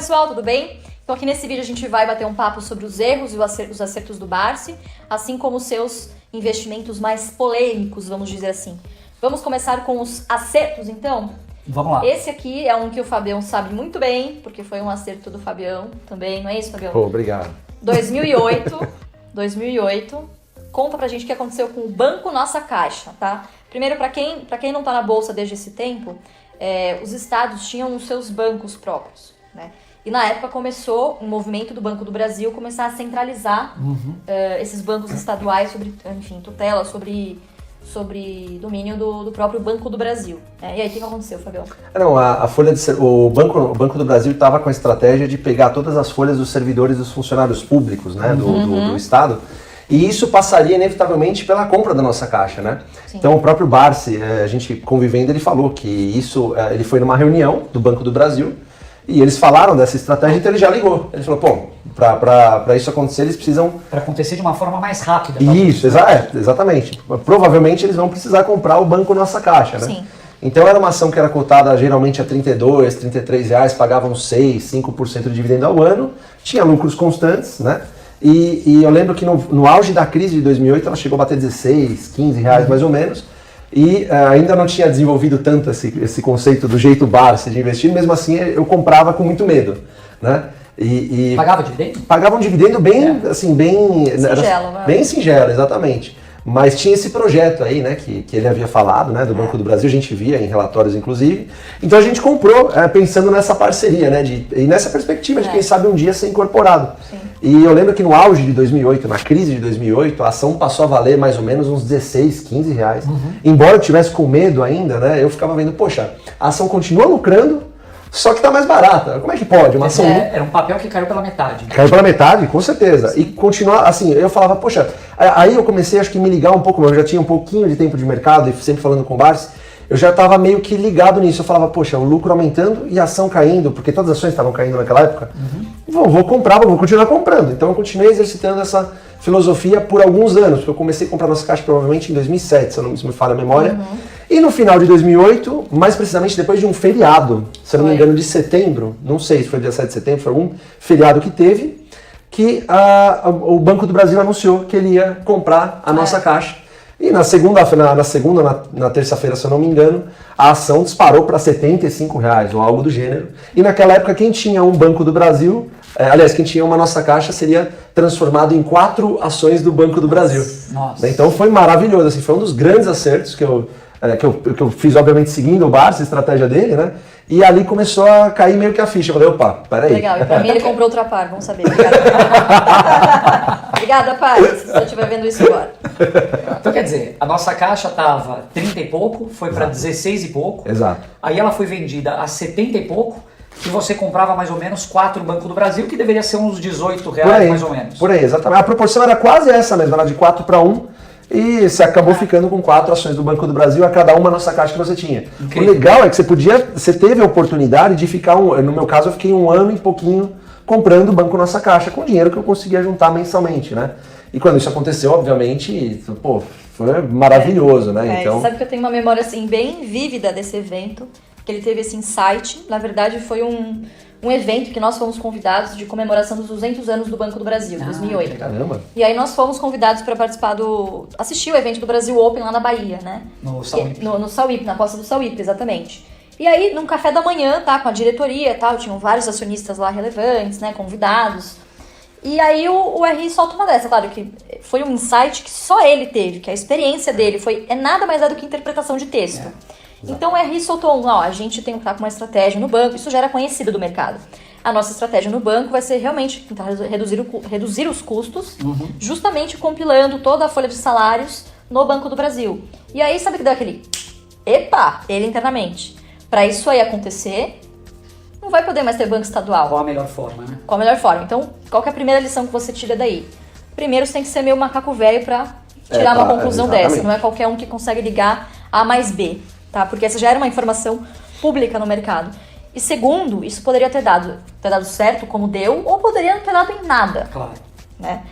pessoal, tudo bem? Então aqui nesse vídeo a gente vai bater um papo sobre os erros e os acertos do Barsi, assim como os seus investimentos mais polêmicos, vamos dizer assim. Vamos começar com os acertos, então? Vamos lá. Esse aqui é um que o Fabião sabe muito bem, porque foi um acerto do Fabião também, não é isso, Fabião? Obrigado. 2008, conta pra gente o que aconteceu com o Banco Nossa Caixa, tá? Primeiro, pra quem não tá na bolsa desde esse tempo, os estados tinham os seus bancos próprios, né? E na época começou um movimento do Banco do Brasil começar a centralizar esses bancos estaduais sobre, enfim, tutela sobre domínio do próprio Banco do Brasil. E aí, o que aconteceu, Fabião? Não, o Banco do Brasil estava com a estratégia de pegar todas as folhas dos servidores dos funcionários públicos, né, do Estado, e isso passaria inevitavelmente pela compra da nossa caixa, né? Sim. Então o próprio Barsi, a gente convivendo, ele falou que isso, ele foi numa reunião do Banco do Brasil, e eles falaram dessa estratégia, então ele já ligou. Ele falou, pô, para isso acontecer, eles precisam... Para acontecer de uma forma mais rápida. Isso, exatamente. Provavelmente eles vão precisar comprar o Banco Nossa Caixa, né? Sim. Então era uma ação que era cotada geralmente a R$32, R$33, pagavam 6, 5% de dividendo ao ano, tinha lucros constantes, né? E eu lembro que no auge da crise de 2008 ela chegou a bater 16, R$15 mais ou menos, e ainda não tinha desenvolvido tanto esse conceito do jeito Barsi de investir, mesmo assim eu comprava com muito medo, né? Pagava dividendo? Pagava um dividendo bem, assim, bem singelo, né? Bem singelo, exatamente. Mas tinha esse projeto aí, né, que ele havia falado, né, do Banco do Brasil, a gente via em relatórios, inclusive. Então a gente comprou pensando nessa parceria, né, e nessa perspectiva de quem sabe um dia ser incorporado. Sim. E eu lembro que no auge de 2008, na crise de 2008, a ação passou a valer mais ou menos uns 16, R$15. Embora eu tivesse com medo ainda, né, eu ficava vendo, poxa, a ação continua lucrando, só que tá mais barata. Como é que pode? Uma ação... Era um papel que caiu pela metade. Caiu pela metade, com certeza. E continuar, assim, eu falava, poxa, aí eu comecei acho que me ligar um pouco, eu já tinha um pouquinho de tempo de mercado e sempre falando com o Barsi, eu já estava meio que ligado nisso. Eu falava, poxa, o lucro aumentando e a ação caindo, porque todas as ações estavam caindo naquela época. Vou comprar, vou continuar comprando. Então eu continuei exercitando essa filosofia por alguns anos, porque eu comecei a comprar nossa caixa provavelmente em 2007, se eu não me falha a memória. E no final de 2008, mais precisamente depois de um feriado, se eu não me engano, de setembro, não sei se foi dia 7 de setembro, foi algum feriado que teve, que o Banco do Brasil anunciou que ele ia comprar a nossa caixa. E na terça-feira, se eu não me engano, a ação disparou para R$75 ou algo do gênero. E naquela época, quem tinha um Banco do Brasil, quem tinha uma nossa caixa, seria transformado em 4 ações do Banco do Brasil. Nossa. Então foi maravilhoso, assim, foi um dos grandes acertos que eu fiz, obviamente, seguindo o Barsi, a estratégia dele, né? E ali começou a cair meio que a ficha. Eu falei, opa, peraí. Legal, e pra mim ele comprou outra par, vamos saber. Obrigada. Obrigada, pai, se você estiver vendo isso agora. Então, quer dizer, a nossa caixa estava 30 e pouco, foi para 16 e pouco. Exato. Aí ela foi vendida a 70 e pouco, e você comprava mais ou menos 4 Banco do Brasil, que deveria ser uns R$18 mais ou menos. Por aí, exatamente. A proporção era quase essa mesmo, era de 4 para 1. E você acabou ficando com 4 ações do Banco do Brasil, a cada uma nossa caixa que você tinha. Incrível. O legal é que você teve a oportunidade de ficar, no meu caso eu fiquei 1 ano e pouquinho comprando o Banco Nossa Caixa, com dinheiro que eu conseguia juntar mensalmente, né? E quando isso aconteceu, obviamente, pô, foi maravilhoso, né? Então... Sabe que eu tenho uma memória assim, bem vívida desse evento, que ele teve esse insight. Na verdade foi um evento que nós fomos convidados de comemoração dos 200 anos do Banco do Brasil, 2008. Caramba! E aí nós fomos convidados para participar assistir o evento do Brasil Open lá na Bahia, né? No Sauípe. No Sauípe, na costa do Sauípe, exatamente. E aí, num café da manhã, tá, com a diretoria e tal, tinham vários acionistas lá relevantes, né, convidados. E aí o RI solta uma dessa, claro que foi um insight que só ele teve, que a experiência dele nada mais do que interpretação de texto. Então o RI soltou a gente tem que estar com uma estratégia no banco, isso já era conhecido do mercado. A nossa estratégia no banco vai ser realmente tentar reduzir os custos, justamente compilando toda a folha de salários no Banco do Brasil. E aí, sabe o que deu aquele... Epa! Ele internamente. Para isso aí acontecer, não vai poder mais ter banco estadual. Qual a melhor forma, né? Qual a melhor forma? Então, qual que é a primeira lição que você tira daí? Primeiro, você tem que ser meio macaco velho para tirar uma conclusão dessa. Não é qualquer um que consegue ligar A mais B, tá? Porque essa já era uma informação pública no mercado. E segundo, isso poderia ter dado certo como deu, ou poderia não ter dado em nada. Claro. Né?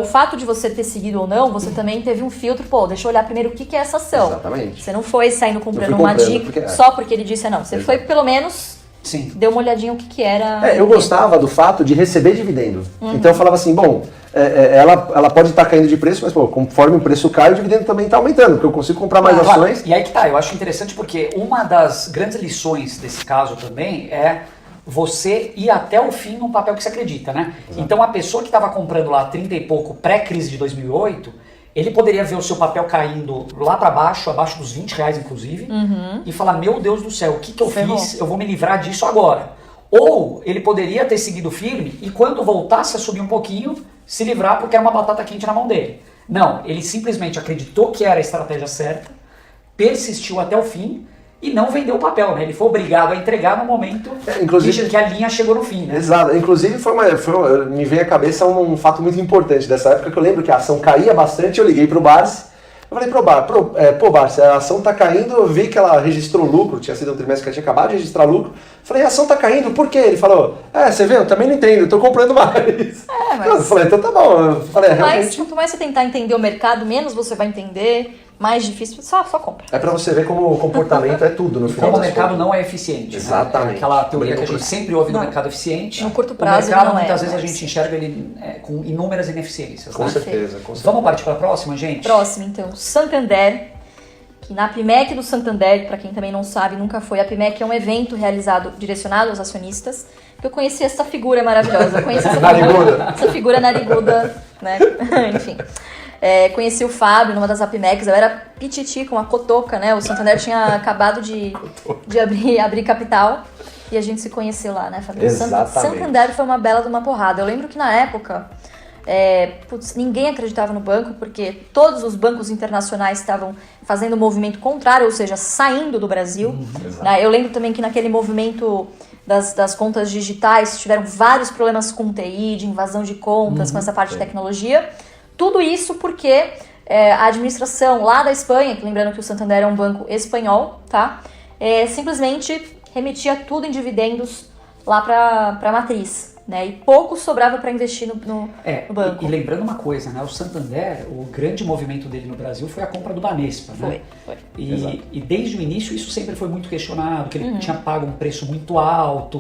O fato de você ter seguido ou não, você também teve um filtro, deixa eu olhar primeiro o que é essa ação. Exatamente. Você não foi saindo comprando uma dica só porque ele disse não. Você foi pelo menos Sim. deu uma olhadinha o que era. Eu gostava do fato de receber dividendo. Então eu falava assim, bom, ela pode estar caindo de preço, mas pô, conforme o preço cai, o dividendo também está aumentando, porque eu consigo comprar mais ações. E aí que tá, eu acho interessante porque uma das grandes lições desse caso também é você ir até o fim num papel que você acredita, né? Exato. Então a pessoa que estava comprando lá 30 e pouco pré-crise de 2008, ele poderia ver o seu papel caindo lá para baixo, abaixo dos R$20 inclusive, e falar, meu Deus do céu, o que eu fiz? Eu vou me livrar disso agora. Ou ele poderia ter seguido firme e quando voltasse a subir um pouquinho, se livrar porque era uma batata quente na mão dele. Não, ele simplesmente acreditou que era a estratégia certa, persistiu até o fim e não vendeu o papel, né? Ele foi obrigado a entregar no momento que a linha chegou no fim, né? Exato. Inclusive, me veio à cabeça um fato muito importante dessa época, que eu lembro que a ação caía bastante, eu liguei pro Barsi, eu falei pô Barsi, a ação tá caindo, eu vi que ela registrou lucro, tinha sido um trimestre que ela tinha acabado de registrar lucro, falei, a ação tá caindo, por quê? Ele falou, você vê, eu também não entendo, eu tô comprando mais. Eu falei, então tá bom. Eu falei, realmente... Quanto mais você tentar entender o mercado, menos você vai entender... mais difícil, só compra. É pra você ver como o comportamento é tudo no final. Como o mercado não é eficiente. Exatamente. Né? Aquela teoria que a gente sempre ouve do mercado eficiente. No curto prazo, o mercado, não muitas vezes a gente enxerga ele com inúmeras ineficiências. Com né? certeza. Vamos partir para a próxima, gente? Próximo, então. Santander, que na PMEC do Santander, para quem também não sabe, nunca foi, a PMEC é um evento direcionado aos acionistas. Eu conheci essa figura maravilhosa. Eu conheci essa figura nariguda, né? Enfim. Conheci o Fábio numa das APMECs, eu era pititi com a cotoca, né? O Santander tinha acabado de abrir capital e a gente se conheceu lá, né, Fábio? Exatamente. Santander foi uma bela de uma porrada. Eu lembro que na época, ninguém acreditava no banco, porque todos os bancos internacionais estavam fazendo um movimento contrário, ou seja, saindo do Brasil. Eu lembro também que naquele movimento das contas digitais tiveram vários problemas com TI, de invasão de contas, com essa parte de tecnologia. Tudo isso porque a administração lá da Espanha, lembrando que o Santander é um banco espanhol, tá? Simplesmente remitia tudo em dividendos lá para a matriz, né? E pouco sobrava para investir no banco. E lembrando uma coisa, né? O Santander, o grande movimento dele no Brasil foi a compra do Banespa, né? Foi. E desde o início isso sempre foi muito questionado, que ele tinha pago um preço muito alto,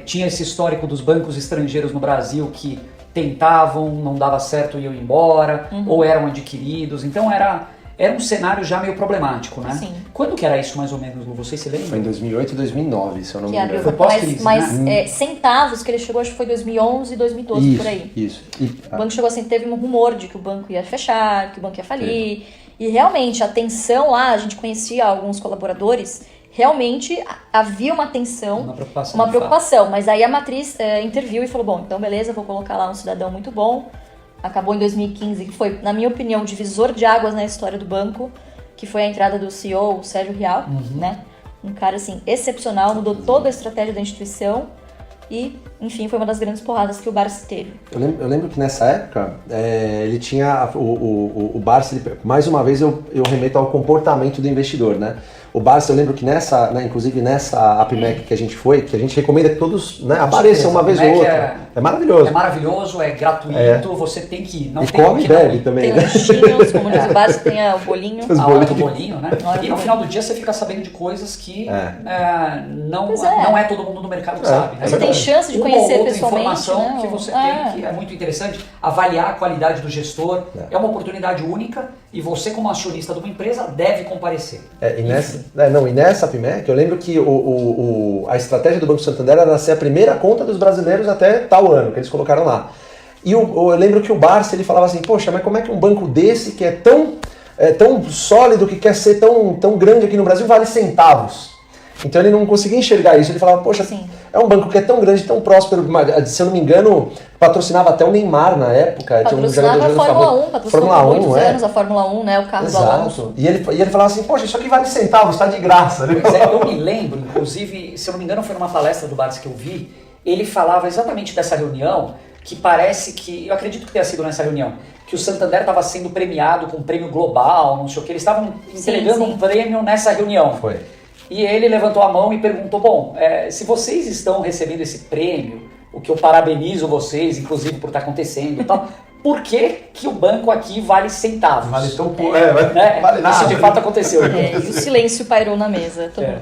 tinha esse histórico dos bancos estrangeiros no Brasil que tentavam, não dava certo e iam embora, ou eram adquiridos, então era um cenário já meio problemático, né? Sim. Quando que era isso mais ou menos, Lu? Vocês se lembram? Foi em 2008 e 2009, se eu não me engano. Foi pós-crise, né? Centavos que ele chegou, acho que foi 2011 e 2012, por aí. Isso. O banco chegou assim, teve um rumor de que o banco ia fechar, que o banco ia falir, e realmente a tensão lá, a gente conhecia alguns colaboradores, realmente havia uma tensão, uma preocupação, mas aí a matriz interviu e falou, bom, então beleza, vou colocar lá um cidadão muito bom. Acabou em 2015, que foi, na minha opinião, um divisor de águas na história do banco, que foi a entrada do CEO, o Sérgio Rial, né? Um cara, assim, excepcional, mudou toda a estratégia da instituição e, enfim, foi uma das grandes porradas que o Barsi teve. Eu lembro que nessa época, ele tinha, o Barsi, mais uma vez eu remeto ao comportamento do investidor, né? O Barsi, eu lembro que inclusive nessa APMEC que a gente foi, que a gente recomenda que todos apareçam uma vez ou outra. É maravilhoso. É maravilhoso, é gratuito, você tem que ir. Não tem come e bebe também. Tem lanchinhos, como diz o Barsi, tem o bolinho. A hora do bolinho, né? E no final do dia você fica sabendo de coisas que não é todo mundo no mercado que sabe. Né? Você tem chance de conhecer pessoalmente. Informação que você tem, que é muito interessante. Avaliar a qualidade do gestor é uma oportunidade única e você, como acionista de uma empresa, deve comparecer. E nessa APMEC, eu lembro que a estratégia do Banco Santander era ser a primeira conta dos brasileiros até tal ano, que eles colocaram lá. E eu lembro que o Barsi, ele falava assim, poxa, mas como é que um banco desse, que é tão sólido, que quer ser tão grande aqui no Brasil, vale centavos? Então ele não conseguia enxergar isso, ele falava, poxa, é um banco que é tão grande, tão próspero, se eu não me engano, patrocinava até o Neymar na época. Patrocinava a Fórmula 1, patrocinou por muitos anos a Fórmula 1, né, o carro do Alonso. E ele falava assim, poxa, isso aqui vale centavos, tá de graça. Eu me lembro, inclusive, se eu não me engano foi numa palestra do Barsi que eu vi, ele falava exatamente dessa reunião, que parece que, eu acredito que tenha sido nessa reunião, que o Santander estava sendo premiado com um prêmio global, não sei o que, eles estavam entregando um prêmio nessa reunião. Foi. E ele levantou a mão e perguntou, bom, se vocês estão recebendo esse prêmio, o que eu parabenizo vocês, inclusive por estar acontecendo e tal, por que o banco aqui vale centavos? Vale tão pouco. Vale nada. Isso de fato aconteceu. E o silêncio pairou na mesa. Todo mundo...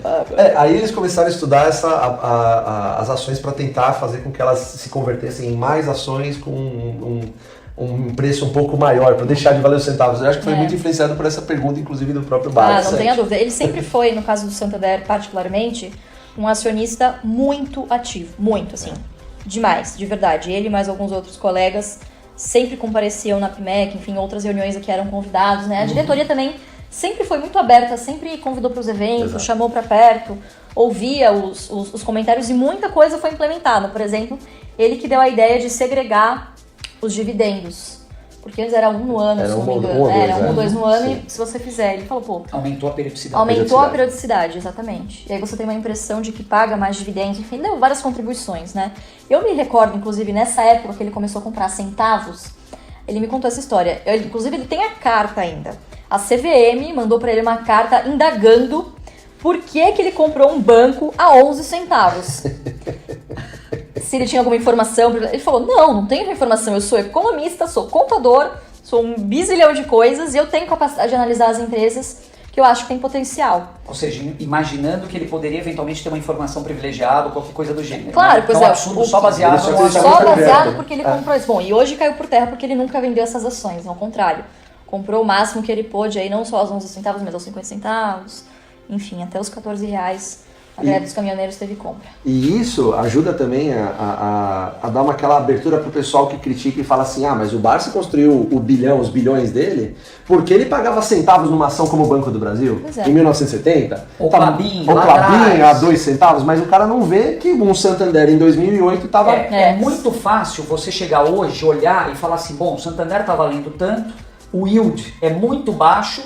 Aí eles começaram a estudar as ações para tentar fazer com que elas se convertessem em mais ações com um preço um pouco maior, para deixar de valer os centavos. Eu acho que foi muito influenciado por essa pergunta, inclusive, do próprio Barsi. Não tenha dúvida. Ele sempre foi, no caso do Santander particularmente, um acionista muito ativo. Muito, assim. Demais, de verdade. Ele e mais alguns outros colegas sempre compareciam na PMEC, enfim, outras reuniões a que eram convidados, né? A diretoria também sempre foi muito aberta, sempre convidou para os eventos, chamou para perto, ouvia os comentários e muita coisa foi implementada. Por exemplo, ele que deu a ideia de segregar os dividendos. Porque antes era um no ano, se não me engano. Era um ou dois no ano. Sim. E se você fizer, ele falou, pô... Aumentou a periodicidade. Aumentou a periodicidade, exatamente. E aí você tem uma impressão de que paga mais dividendos, enfim, deu várias contribuições, né? Eu me recordo, inclusive, nessa época que ele começou a comprar centavos, ele me contou essa história. Inclusive, ele tem a carta ainda. A CVM mandou pra ele uma carta indagando por que ele comprou um banco a 11 centavos. Se ele tinha alguma informação. Ele falou, não tenho informação, eu sou economista, sou contador, sou um bizilhão de coisas e eu tenho capacidade de analisar as empresas que eu acho que tem potencial. Ou seja, imaginando que ele poderia eventualmente ter uma informação privilegiada ou qualquer coisa do gênero. Claro, pois é. Um absurdo só baseado Só baseado porque ele comprou isso. Bom, e hoje caiu por terra porque ele nunca vendeu essas ações, ao contrário. Comprou o máximo que ele pôde, aí não só aos 11 centavos, mas aos 50 centavos, enfim, até os 14 reais. A galera dos caminhoneiros teve compra. E isso ajuda também a dar aquela abertura pro pessoal que critica e fala assim, mas o Barsi construiu os bilhões dele, porque ele pagava centavos numa ação como o Banco do Brasil, em 1970. O Klabin a 2 centavos, mas o cara não vê que um Santander em 2008 estava... É muito fácil você chegar hoje, olhar e falar assim, bom, o Santander tá valendo tanto, o yield é muito baixo,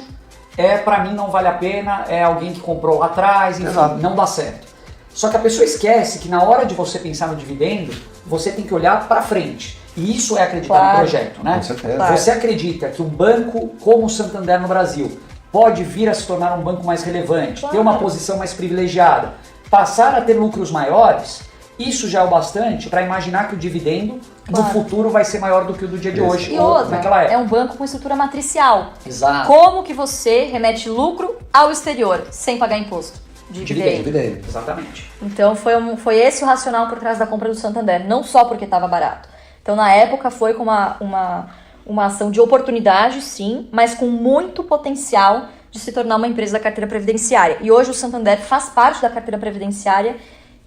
pra mim não vale a pena, é alguém que comprou lá atrás, enfim, não dá certo. Só que a pessoa esquece que na hora de você pensar no dividendo, você tem que olhar para frente. E isso é acreditar no projeto, né? Com certeza. Claro. Você acredita que um banco como o Santander no Brasil pode vir a se tornar um banco mais relevante, ter uma posição mais privilegiada, passar a ter lucros maiores, isso já é o bastante para imaginar que o dividendo do futuro vai ser maior do que o do dia de hoje. E outra, naquela época. É um banco com estrutura matricial. Exato. Como que você remete lucro ao exterior sem pagar imposto? Dividendo. Exatamente. Então foi esse o racional por trás da compra do Santander, não só porque estava barato. Então na época foi com uma ação de oportunidade, sim, mas com muito potencial de se tornar uma empresa da carteira previdenciária. E hoje o Santander faz parte da carteira previdenciária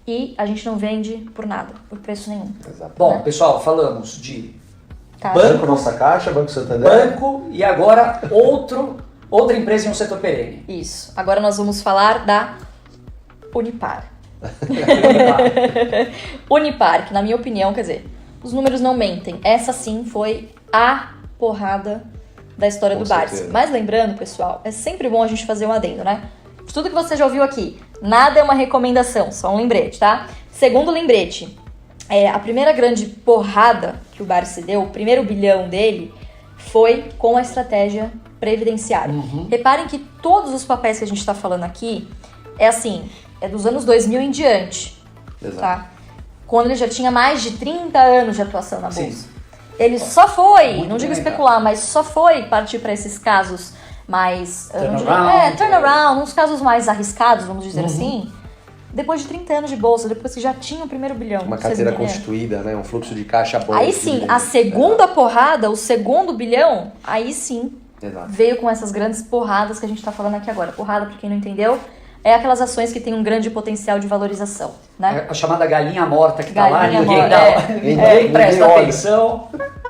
e a gente não vende por nada, por preço nenhum. Exato. Bom, pessoal, falamos de Banco Nossa Caixa, Banco Santander. Banco e agora outra empresa em um setor perene. Isso. Agora nós vamos falar da Unipar. Unipar, que na minha opinião, quer dizer, os números não mentem. Essa sim foi a porrada da história do Barsi. Mas lembrando, pessoal, é sempre bom a gente fazer um adendo, né? De tudo que você já ouviu aqui, nada é uma recomendação, só um lembrete, tá? Segundo lembrete, a primeira grande porrada que o Barsi deu, o primeiro bilhão dele, foi com a estratégia previdenciária. Reparem que todos os papéis que a gente está falando aqui, é dos anos 2000 em diante. Exato. Tá? Quando ele já tinha mais de 30 anos de atuação na Bolsa. Sim. Ele só foi, Muito não digo bem, especular, mas só foi partir para esses casos mais... Turnaround. uns casos mais arriscados, vamos dizer assim, depois de 30 anos de Bolsa, depois que já tinha o primeiro bilhão. Uma carteira constituída, né? Um fluxo de caixa bom. Aí sim, a segunda porrada, o segundo bilhão, aí sim, veio com essas grandes porradas que a gente tá falando aqui agora. Porrada, pra quem não entendeu, é aquelas ações que têm um grande potencial de valorização, né? É a chamada galinha morta que tá lá, Galinha ninguém morta, ninguém presta atenção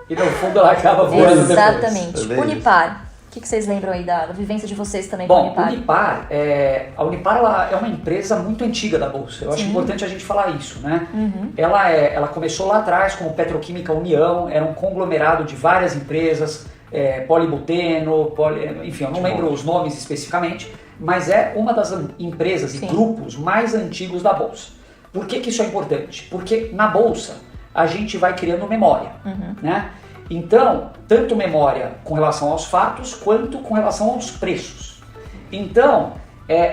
e no fundo ela acaba voando depois. Exatamente. Unipar. O que vocês lembram aí da vivência de vocês também com a Unipar? Unipar, a Unipar ela é uma empresa muito antiga da Bolsa. Eu acho importante a gente falar isso, né? Ela começou lá atrás como Petroquímica União, era um conglomerado de várias empresas, polibuteno, enfim, eu não lembro os nomes especificamente, mas é uma das empresas e grupos mais antigos da Bolsa. Por que isso é importante? Porque na Bolsa a gente vai criando memória, né? Então, tanto memória com relação aos fatos, quanto com relação aos preços. Então,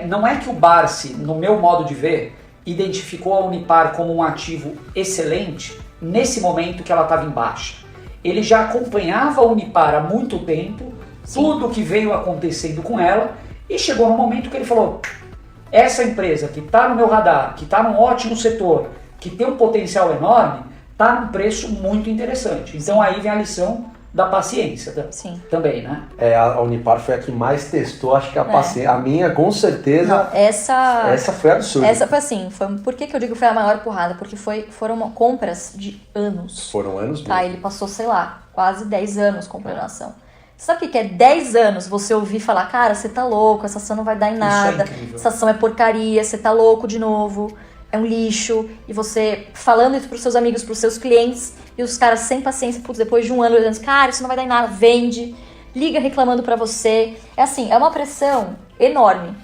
não é que o Barsi, no meu modo de ver, identificou a Unipar como um ativo excelente nesse momento que ela estava em baixa. ele já acompanhava a Unipar há muito tempo, tudo que veio acontecendo com ela, e chegou no momento que ele falou, essa empresa que está no meu radar, que está num ótimo setor, que tem um potencial enorme, está num preço muito interessante. Então aí vem a lição da paciência também, né? A Unipar foi a que mais testou, acho que a paciência. A minha, com certeza, Não, essa foi absurda. Essa foi assim, por que eu digo que foi a maior porrada? Porque foram compras de anos. Foram anos mesmo. Tá, ele passou, sei lá, quase 10 anos comprando a ação. Sabe o que é 10 anos você ouvir falar, cara, você tá louco, essa ação não vai dar em nada, essa ação é porcaria, você tá louco de novo, é um lixo, e você falando isso pros seus amigos, pros seus clientes, e os caras sem paciência, putz, depois de um ano, dizendo, cara, isso não vai dar em nada, vende, liga reclamando pra você. É assim, é uma pressão enorme.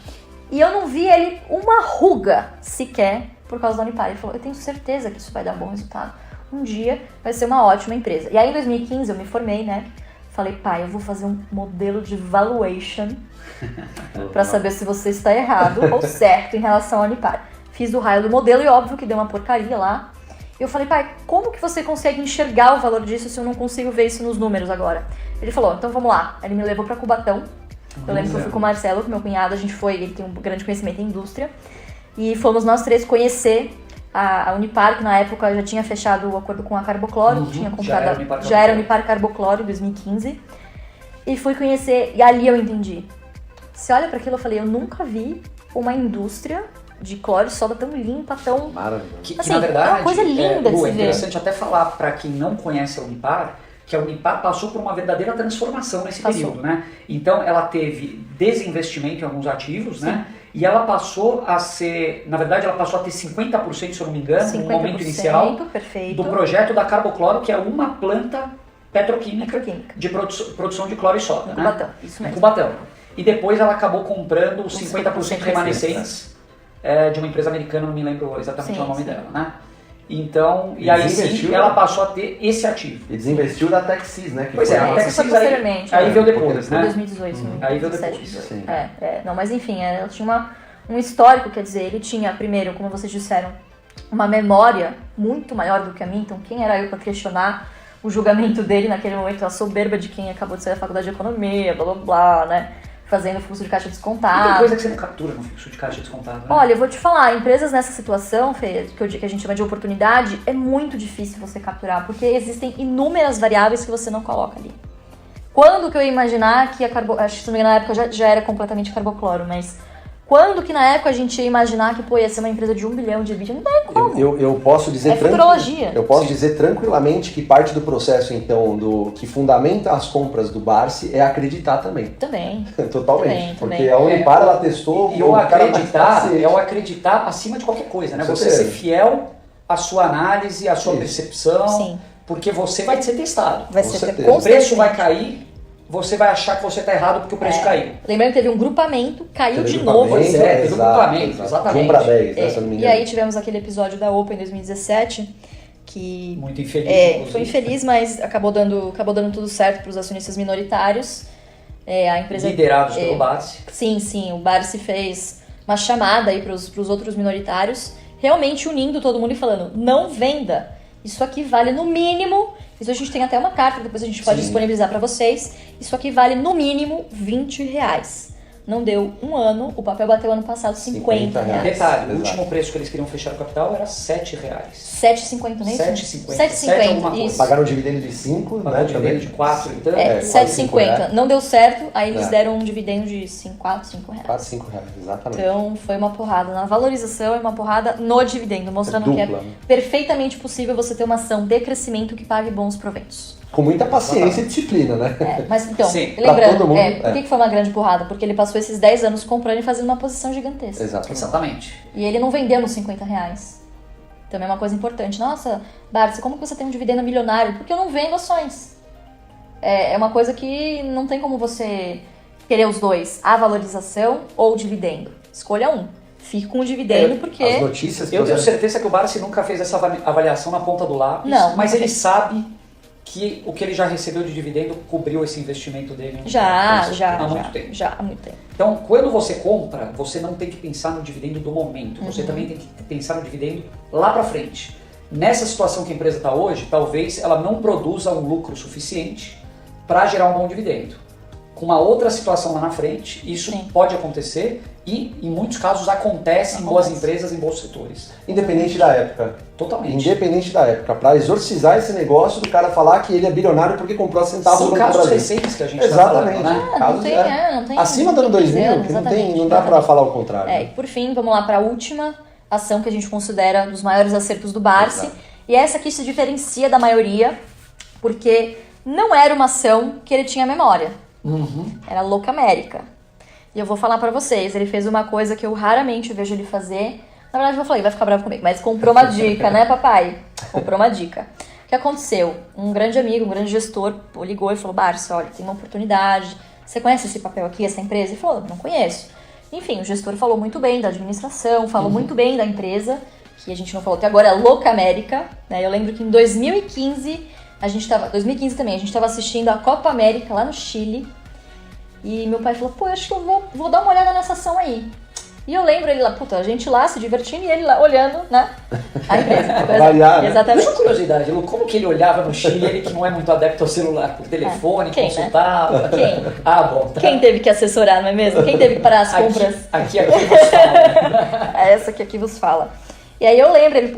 E eu não vi ele uma ruga sequer por causa da Unipar. Ele falou, eu tenho certeza que isso vai dar um bom resultado. Um dia vai ser uma ótima empresa. E aí em 2015 eu me formei, né? Falei, pai, eu vou fazer um modelo de valuation pra saber se você está errado ou certo em relação à Unipar. Fiz o raio do modelo e óbvio que deu uma porcaria lá. Eu falei, pai, como que você consegue enxergar o valor disso se eu não consigo ver isso nos números agora? Ele falou, então vamos lá. Ele me levou pra Cubatão. Eu lembro que eu fui com o Marcelo, com meu cunhado, a gente foi, ele tem um grande conhecimento em indústria. E fomos nós três conhecer a Unipar, que na época já tinha fechado o acordo com a Carbocloro, tinha comprado, já era Unipar Carbocloro em 2015. E fui conhecer, e ali eu entendi. Você olha para aquilo, eu falei, eu nunca vi uma indústria de cloro e soda tão limpa, tão... Maravilhoso. Que assim, na verdade, é uma coisa linda de se é ver. interessante até falar para quem não conhece a Unipar, que a Unipar passou por uma verdadeira transformação nesse período, né? Então ela teve desinvestimento em alguns ativos, né? E ela passou a ser, na verdade ela passou a ter 50%, se eu não me engano, no momento inicial, perfeito, do projeto da Carbocloro, que é uma planta petroquímica de produção de cloro e soda, em né? Cubatão, isso mesmo. Em Cubatão. E depois ela acabou comprando os 50% remanescentes de uma empresa americana, não me lembro exatamente o nome dela, né? Então, e aí sim, ela passou a ter esse ativo. E desinvestiu da Texis, né? Que Pois é, a Texis aí veio depois, né? 2018, Aí veio depois. Não, mas enfim, ela tinha um histórico, quer dizer, ele tinha, primeiro, como vocês disseram, uma memória muito maior do que a minha, então quem era eu para questionar o julgamento dele naquele momento, a soberba de quem acabou de sair da faculdade de economia, blá blá blá, né? Fazendo fluxo de caixa descontado. E tem coisa que você não captura no fluxo de caixa descontado, né? Olha, eu vou te falar, empresas nessa situação, Fê, que a gente chama de oportunidade, é muito difícil você capturar, porque existem inúmeras variáveis que você não coloca ali. Quando que eu ia imaginar que acho que se não me engano, na época já era completamente carbocloro, mas quando que na época a gente ia imaginar que ia ser uma empresa de 1 bilhão de EBITDA? Não tem como. Eu posso dizer futurologia. Eu posso dizer tranquilamente que parte do processo, então, que fundamenta as compras do Barsi é acreditar também. Também. Totalmente. Porque também. a Unipar, ela testou... E eu acreditar acima de qualquer coisa, né? Você ser fiel à sua análise, à sua percepção. Sim. Porque você vai ser testado. Vai ser o preço vai cair, você vai achar que você está errado porque o preço caiu. Lembrando que teve um grupamento, caiu de novo. Pois é, teve um grupamento, exatamente. Compra 10, né, se eu não me engano. E aí tivemos aquele episódio da Open em 2017, que... Muito infeliz, foi infeliz, mas acabou dando tudo certo para os acionistas minoritários. A empresa, liderados pelo Barsi. Sim, o Barsi fez uma chamada aí para os outros minoritários, realmente unindo todo mundo e falando, não venda, isso aqui vale no mínimo... Isso a gente tem até uma carta, depois a gente pode disponibilizar para vocês. Isso aqui vale no mínimo R$20. Não deu um ano, o papel bateu ano passado R$50. Detalhe, o último preço que eles queriam fechar o capital era R$7. R$7,50, não é isso? R$7,50. Isso. Pagaram um dividendo de 5, né? Dividendo de 4, então. R$7,50. Não deu certo, aí eles deram um dividendo de R$4, R$5. R$4, exatamente. Então foi uma porrada na valorização e uma porrada no dividendo, mostrando que é perfeitamente possível você ter uma ação de crescimento que pague bons proventos. Com muita paciência e disciplina, né? Mas então, lembrando, por que foi uma grande porrada? Porque ele passou esses 10 anos comprando e fazendo uma posição gigantesca. Exatamente. E ele não vendeu nos R$50. Também é uma coisa importante. Nossa, Barsi, como que você tem um dividendo milionário? Porque eu não vendo ações. É uma coisa que não tem como você querer os dois, a valorização ou o dividendo. Escolha um. Fique com o dividendo porque... As notícias... Eu tenho certeza que o Barsi nunca fez essa avaliação na ponta do lápis, mas ele sabe que o que ele já recebeu de dividendo cobriu esse investimento dele há muito tempo. Já há muito tempo. Então, quando você compra, você não tem que pensar no dividendo do momento, você também tem que pensar no dividendo lá pra frente. nessa situação que a empresa está hoje, talvez ela não produza um lucro suficiente para gerar um bom dividendo. Com uma outra situação lá na frente, isso pode acontecer e, em muitos casos, acontece em boas empresas, em bons setores. Independente da época. Totalmente. Independente da época. Para exorcizar esse negócio do cara falar que ele é bilionário porque comprou a centavos no Brasil. São casos recentes que a gente está falando, né? Não tem, acima do ano 2000, que não dá para falar o contrário. E por fim, vamos lá para a última ação que a gente considera um dos maiores acertos do Barsi. Exato. E essa aqui se diferencia da maioria, porque não era uma ação que ele tinha memória. Era Locamerica. E eu vou falar pra vocês, ele fez uma coisa que eu raramente vejo ele fazer. Na verdade eu falei, vai ficar bravo comigo, mas comprou uma dica, né, papai? Comprou uma dica. O que aconteceu? Um grande amigo, um grande gestor ligou e falou, Barsi, olha, tem uma oportunidade. Você conhece esse papel aqui, essa empresa? Ele falou, não conheço. Enfim, o gestor falou muito bem da administração, falou muito bem da empresa, que a gente não falou até agora, é Locamerica. Né? Eu lembro que em 2015 também, a gente estava assistindo a Copa América lá no Chile. E meu pai falou, pô, acho que eu vou dar uma olhada nessa ação aí. E eu lembro ele lá, puta, a gente lá se divertindo e ele lá olhando, né? A empresa. Variar, né? Exatamente. Deixa uma curiosidade, Lu, como que ele olhava no Chile, ele que não é muito adepto ao celular, por telefone, consultava? Né? Quem? Ah, bom. Tá. Quem teve que assessorar, não é mesmo? Quem teve que parar as compras? Aqui vos fala. É essa que aqui vos fala. E aí eu lembro, ele,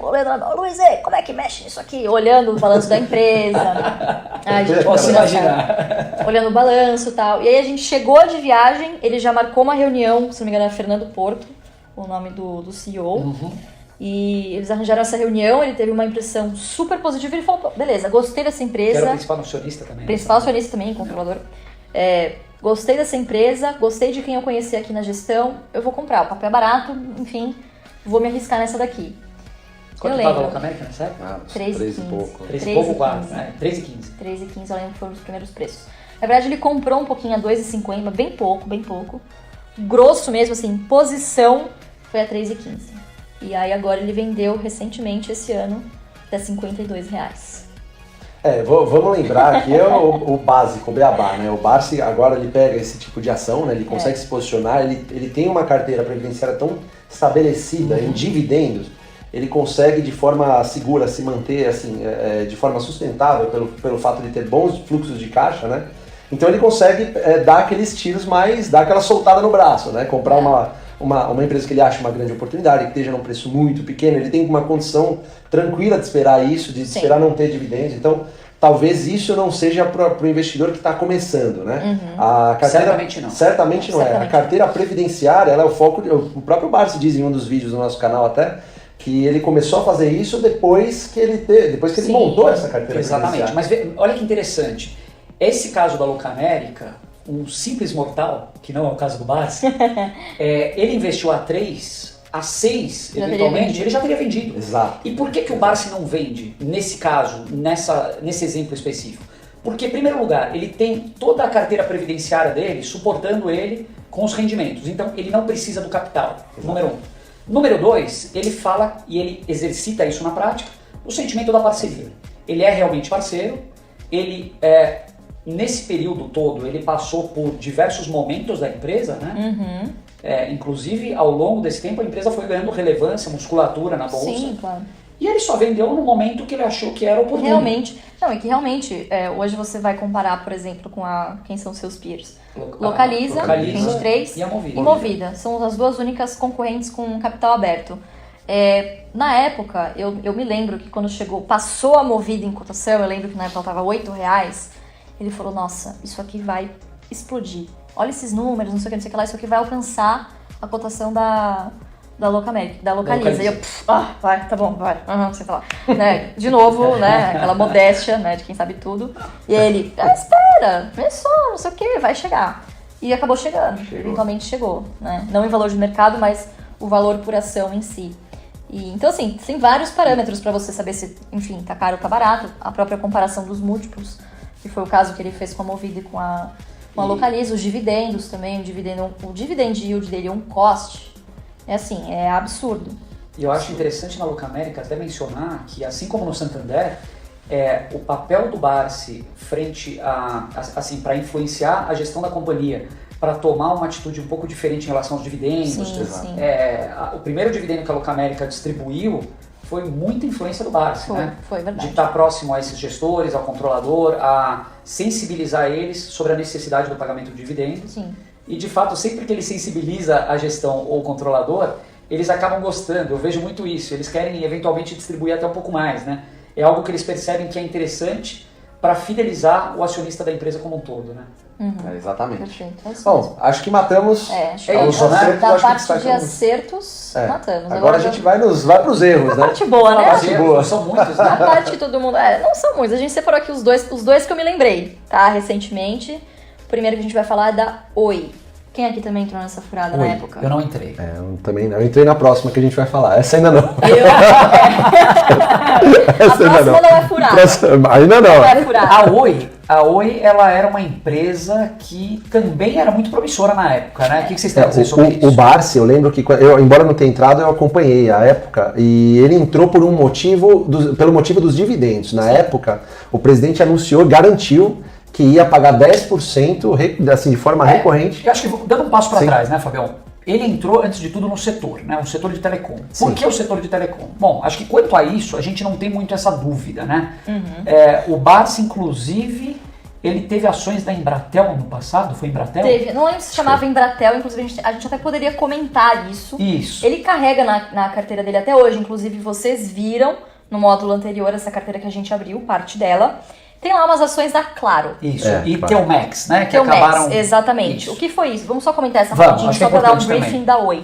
Luiz, como é que mexe nisso aqui? Olhando o balanço da empresa. Ai, gente, posso imaginar. Olhando o balanço e tal. E aí a gente chegou de viagem, ele já marcou uma reunião, se não me engano era Fernando Porto, o nome do CEO. E eles arranjaram essa reunião, ele teve uma impressão super positiva. Ele falou, beleza, gostei dessa empresa. Era o principal acionista também. Principal acionista também, controlador. Gostei dessa empresa, gostei de quem eu conheci aqui na gestão. Eu vou comprar, o papel é barato, enfim... Vou me arriscar nessa daqui. Quanto estava a Locamerica nessa época? 3 e pouco. 3 e pouco, 4, né? 3 e 15. 3 e 15, eu lembro que foram os primeiros preços. Na verdade, ele comprou um pouquinho a 2,50, bem pouco. Grosso mesmo, assim, posição, foi a 3,15. E aí agora ele vendeu recentemente, esse ano, a R$52. Vamos lembrar aqui o básico, o beabá, né? O Barsi agora ele pega esse tipo de ação, né? Ele consegue se posicionar, ele tem uma carteira previdenciária tão estabelecida em dividendos, ele consegue de forma segura se manter assim, de forma sustentável pelo fato de ter bons fluxos de caixa, né? Então ele consegue dar aqueles tiros dar aquela soltada no braço, né? Comprar uma empresa que ele acha uma grande oportunidade, que esteja num preço muito pequeno, ele tem uma condição tranquila de esperar isso, de esperar não ter dividendos. Então, talvez isso não seja para o investidor que está começando, né? A carteira, certamente não é. A carteira previdenciária, ela é o foco, o próprio Barsi diz em um dos vídeos do nosso canal até, que ele começou a fazer isso depois que ele montou essa carteira previdenciária. Mas olha que interessante, esse caso da Locamerica, um simples mortal, que não é o caso do Barsi, ele investiu a 3, a 6, eventualmente, ele já teria vendido. Exato. E por que o Barsi não vende, nesse caso, nesse exemplo específico? Porque, em primeiro lugar, ele tem toda a carteira previdenciária dele suportando ele com os rendimentos. Então, ele não precisa do capital, número 1. Número 2, ele fala e ele exercita isso na prática, o sentimento da parceria. Ele é realmente parceiro, ele nesse período todo, ele passou por diversos momentos da empresa, né? Inclusive, ao longo desse tempo, a empresa foi ganhando relevância, musculatura na bolsa. Sim, claro. E ele só vendeu no momento que ele achou que era oportuno. Realmente, hoje você vai comparar, por exemplo, com quem são seus peers. Localiza 23 e a Movida. E Movida. São as duas únicas concorrentes com capital aberto. Na época, eu me lembro que quando passou a Movida em cotação, eu lembro que na época ela estava R$8, ele falou, nossa, isso aqui vai explodir. Olha esses números, não sei o que lá, isso aqui vai alcançar a cotação da Locamerica, da Localiza. E eu, vai, tá bom, vai, você tá lá. Né? De novo, né, aquela modéstia, né, de quem sabe tudo. E ele, espera, vê só, não sei o que, vai chegar. E acabou chegando, eventualmente chegou, né? Não em valor de mercado, mas o valor por ação em si. Então, assim, tem vários parâmetros para você saber se, enfim, tá caro ou tá barato. A própria comparação dos múltiplos, que foi o caso que ele fez com a Movida e com a Localiza, os dividendos também, o dividend yield dele é um cost, é absurdo. E eu acho interessante na Locamerica até mencionar que, assim como no Santander, o papel do Barsi frente para influenciar a gestão da companhia, para tomar uma atitude um pouco diferente em relação aos dividendos. Sim. O primeiro dividendo que a Locamerica distribuiu foi muita influência do Barsi, né? Foi verdade. De estar próximo a esses gestores, ao controlador, a sensibilizar eles sobre a necessidade do pagamento de dividendos. Sim. E de fato, sempre que ele sensibiliza a gestão ou o controlador, eles acabam gostando. Eu vejo muito isso. Eles querem eventualmente distribuir até um pouco mais, né? É algo que eles percebem que é interessante para fidelizar o acionista da empresa como um todo, né? Exatamente. Perfeito. É isso Bom, mesmo. acho que matamos Acho que os acertos. da Acho que parte de destacamos. acertos, matamos. Agora a gente vai para os erros, né? Parte boa, né? Parte boa. São muitos, A né? parte que todo mundo... não são muitos. A gente separou aqui os dois que eu me lembrei, tá? Recentemente. O primeiro que a gente vai falar é da Oi. Quem aqui também entrou nessa furada na época? Eu não entrei. Eu também não. Eu entrei na próxima que a gente vai falar. Essa ainda não. A próxima não é furada. Ainda não. Não é furada. A Oi, ela era uma empresa que também era muito promissora na época, né? O que vocês têm a dizer sobre isso? O Barsi, eu lembro que, embora não tenha entrado, eu acompanhei a época e ele entrou por um motivo, pelo motivo dos dividendos. Na época, o presidente anunciou, garantiu que ia pagar 10%, assim, de forma recorrente. Eu acho que, dando um passo para trás, né, Fabião? Ele entrou, antes de tudo, no setor, né? Um setor de telecom. Por que o setor de telecom? Bom, acho que quanto a isso, a gente não tem muito essa dúvida, né? O Barsi, inclusive, ele teve ações da Embratel no passado? Foi Embratel? Teve. Não lembro se chamava Embratel, inclusive a gente até poderia comentar isso. Isso. Ele carrega na carteira dele até hoje, inclusive vocês viram no módulo anterior essa carteira que a gente abriu, parte dela. Tem lá umas ações da Claro. Isso, e Telmex, né? Que Telmex, acabaram... exatamente. Isso. O que foi isso? Vamos só comentar essa Vamos, rapidinho, acho que é só pra dar um importante briefing também. da Oi.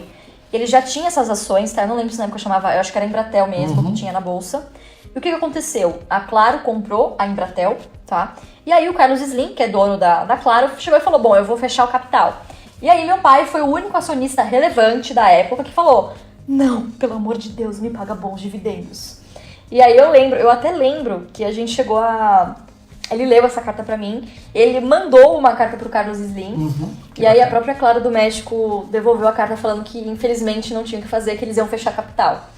Ele já tinha essas ações, tá? Eu não lembro se na época chamava, eu acho que era Embratel mesmo, que tinha na bolsa. E o que aconteceu? A Claro comprou a Embratel, tá? E aí o Carlos Slim, que é dono da Claro, chegou e falou, bom, eu vou fechar o capital. E aí meu pai foi o único acionista relevante da época que falou, não, pelo amor de Deus, me paga bons dividendos. E aí eu até lembro que a gente chegou a... Ele leu essa carta pra mim, ele mandou uma carta pro Carlos Slim, e aí a própria Claro do México devolveu a carta falando que infelizmente não tinha o que fazer, que eles iam fechar capital.